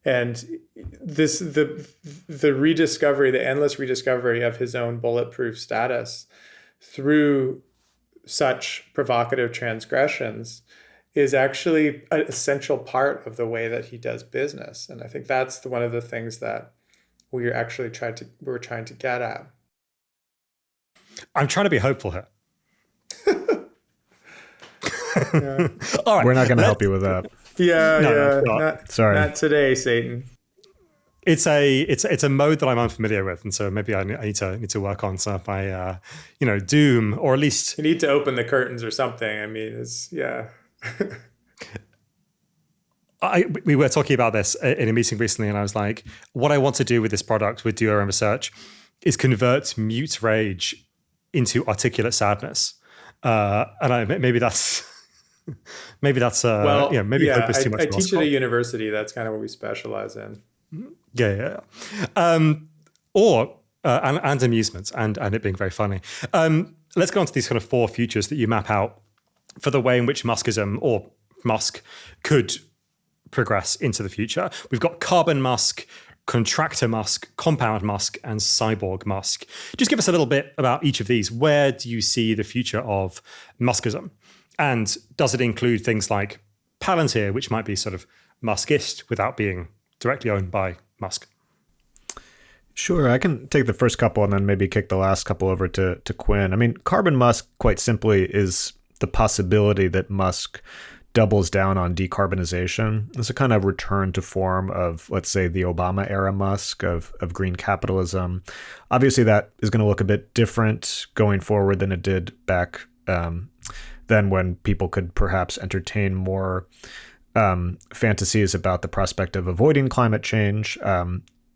And the rediscovery, the endless rediscovery of his own bulletproof status through such provocative transgressions is actually an essential part of the way that he does business. And I think that's one of the things that we're trying to get at. I'm trying to be hopeful here. Yeah. All right, we're not going to help you with that. Sorry, not today, Satan. It's a mode that I'm unfamiliar with, and so maybe I need to work on some of my doom, or at least you need to open the curtains or something. I mean, we were talking about this in a meeting recently, and I was like, what I want to do with this product, with Do Your Own Research, is convert mute rage into articulate sadness, and maybe that's. Maybe hope is too much. I teach at a university. That's kind of what we specialize in. Yeah. And amusement and it being very funny. Let's go on to these kind of 4 futures that you map out for the way in which Muskism or Musk could progress into the future. We've got Carbon Musk, Contractor Musk, Compound Musk, and Cyborg Musk. Just give us a little bit about each of these. Where do you see the future of Muskism? And does it include things like Palantir, which might be sort of Muskist without being directly owned by Musk? Sure, I can take the first couple and then maybe kick the last couple over to Quinn. I mean, Carbon Musk, quite simply, is the possibility that Musk doubles down on decarbonization is a kind of return to form of, let's say, the Obama era Musk of green capitalism. Obviously, that is going to look a bit different going forward than it did back then, when people could perhaps entertain more fantasies about the prospect of avoiding climate change.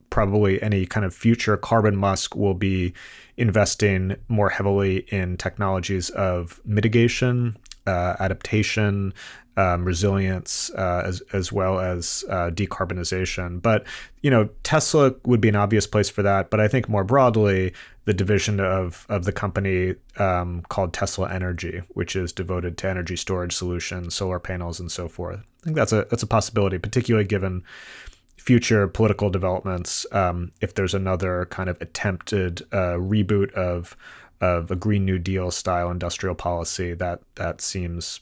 Probably any kind of future carbon Musk will be investing more heavily in technologies of mitigation, adaptation, resilience, as well as decarbonization. But, Tesla would be an obvious place for that. But I think more broadly, the division of the company called Tesla Energy, which is devoted to energy storage solutions, solar panels, and so forth. I think that's a possibility, particularly given future political developments. If there's another kind of attempted reboot of a Green New Deal style industrial policy, that seems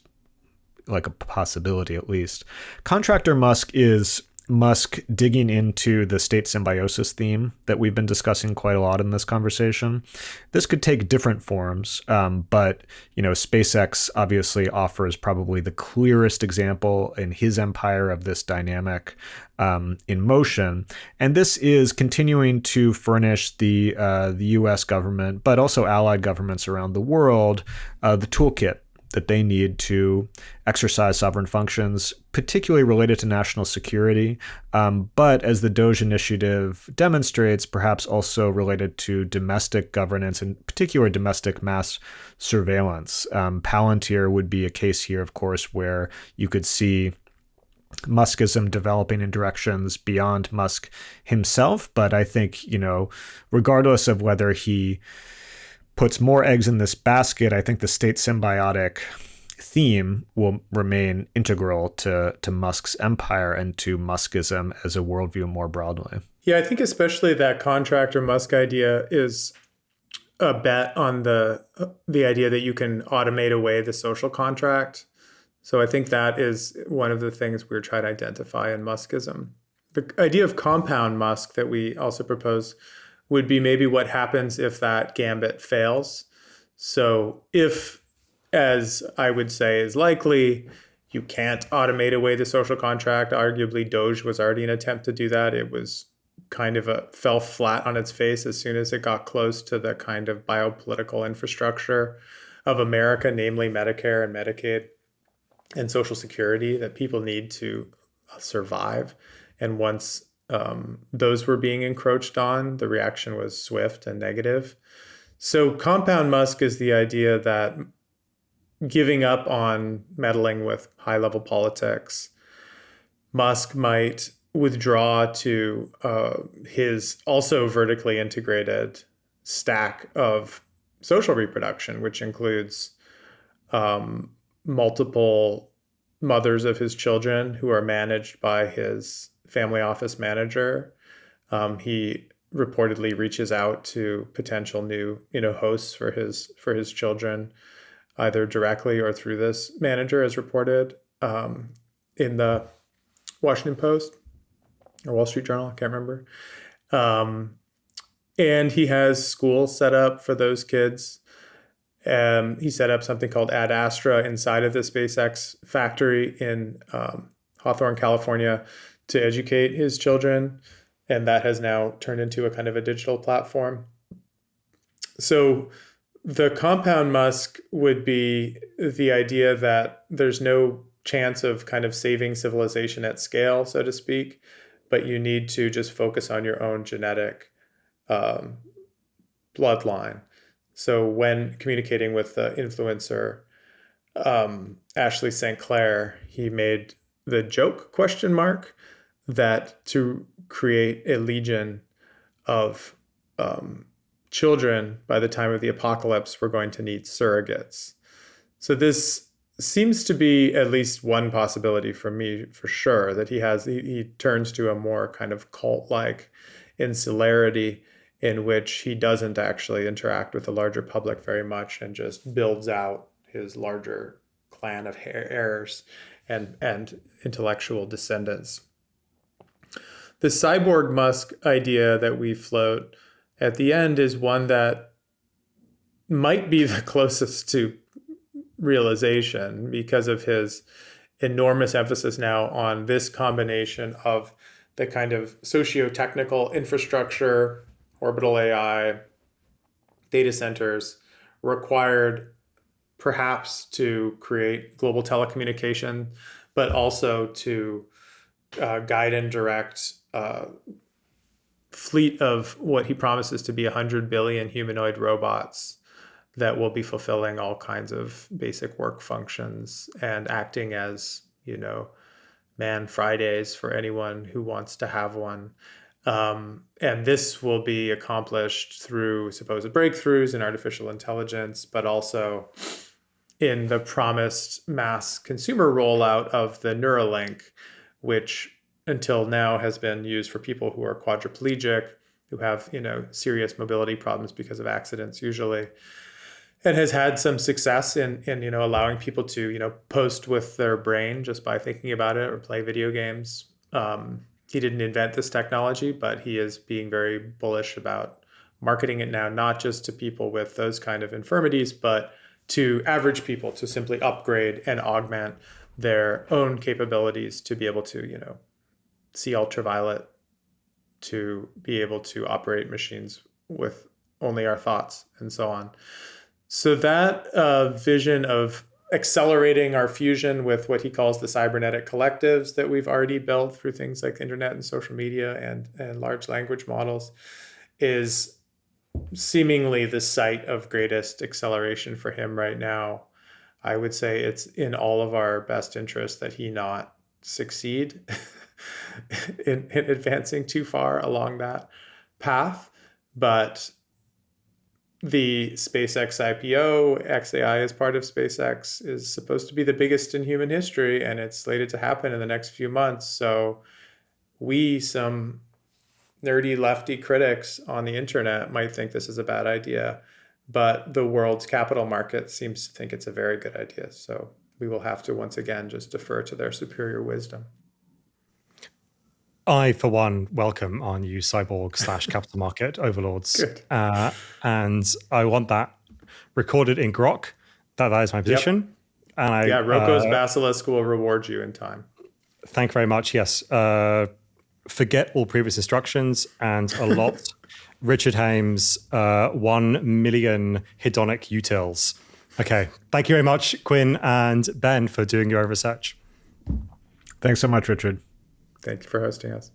like a possibility, at least. Contractor Musk is Musk digging into the state symbiosis theme that we've been discussing quite a lot in this conversation. This could take different forms, but SpaceX obviously offers probably the clearest example in his empire of this dynamic in motion. And this is continuing to furnish the U.S. government, but also allied governments around the world, the toolkit that they need to exercise sovereign functions, particularly related to national security, but as the Doge initiative demonstrates, perhaps also related to domestic governance, in particular domestic mass surveillance. Palantir would be a case here, of course, where you could see Muskism developing in directions beyond Musk himself. But I think, regardless of whether he puts more eggs in this basket, I think the state symbiotic theme will remain integral to Musk's empire and to Muskism as a worldview more broadly. Yeah, I think especially that contractor Musk idea is a bet on the idea that you can automate away the social contract. So I think that is one of the things we're trying to identify in Muskism. The idea of compound Musk that we also propose would be maybe what happens if that gambit fails. So if, as I would say is likely, you can't automate away the social contract, arguably Doge was already an attempt to do that. It was kind of fell flat on its face as soon as it got close to the kind of biopolitical infrastructure of America, namely Medicare and Medicaid and Social Security that people need to survive. And once those were being encroached on, the reaction was swift and negative. So compound Musk is the idea that giving up on meddling with high-level politics, Musk might withdraw to his also vertically integrated stack of social reproduction, which includes multiple mothers of his children who are managed by his family office manager. He reportedly reaches out to potential new, hosts for his children, either directly or through this manager, as reported in the Washington Post or Wall Street Journal, I can't remember. And he has schools set up for those kids. He set up something called Ad Astra inside of the SpaceX factory in Hawthorne, California, to educate his children. And that has now turned into a kind of a digital platform. So the compound Musk would be the idea that there's no chance of kind of saving civilization at scale, so to speak, but you need to just focus on your own genetic bloodline. So when communicating with the influencer, Ashley St. Clair, he made the joke ? That to create a legion of children by the time of the apocalypse, we're going to need surrogates. So this seems to be at least one possibility for me, for sure, that he turns to a more kind of cult-like insularity in which he doesn't actually interact with the larger public very much and just builds out his larger clan of heirs and intellectual descendants. The cyborg Musk idea that we float at the end is one that might be the closest to realization because of his enormous emphasis now on this combination of the kind of socio-technical infrastructure, orbital AI, data centers required perhaps to create global telecommunication, but also to guide and direct fleet of what he promises to be 100 billion humanoid robots that will be fulfilling all kinds of basic work functions and acting as, man Fridays for anyone who wants to have one. And this will be accomplished through supposed breakthroughs in artificial intelligence, but also in the promised mass consumer rollout of the Neuralink, which until now has been used for people who are quadriplegic, who have, serious mobility problems because of accidents usually, and has had some success in allowing people to, post with their brain just by thinking about it or play video games. He didn't invent this technology, but he is being very bullish about marketing it now, not just to people with those kind of infirmities, but to average people to simply upgrade and augment their own capabilities to be able to, see ultraviolet, to be able to operate machines with only our thoughts and so on. So that vision of accelerating our fusion with what he calls the cybernetic collectives that we've already built through things like the internet and social media and large language models is seemingly the site of greatest acceleration for him right now. I would say it's in all of our best interest that he not succeed in advancing too far along that path. But the SpaceX IPO, XAI as part of SpaceX, is supposed to be the biggest in human history, and it's slated to happen in the next few months. So we, some nerdy lefty critics on the internet, might think this is a bad idea, but the world's capital market seems to think it's a very good idea. So we will have to once again just defer to their superior wisdom. I, for one, welcome our new cyborg / capital market overlords. And I want that recorded in Grok. That is my position. Yep. And Roko's Basilisk will reward you in time. Thank you very much. Yes. Forget all previous instructions and a lot. Richard Hames, 1 million hedonic utils. Okay. Thank you very much, Quinn and Ben, for doing your research. Thanks so much, Richard. Thank you for hosting us.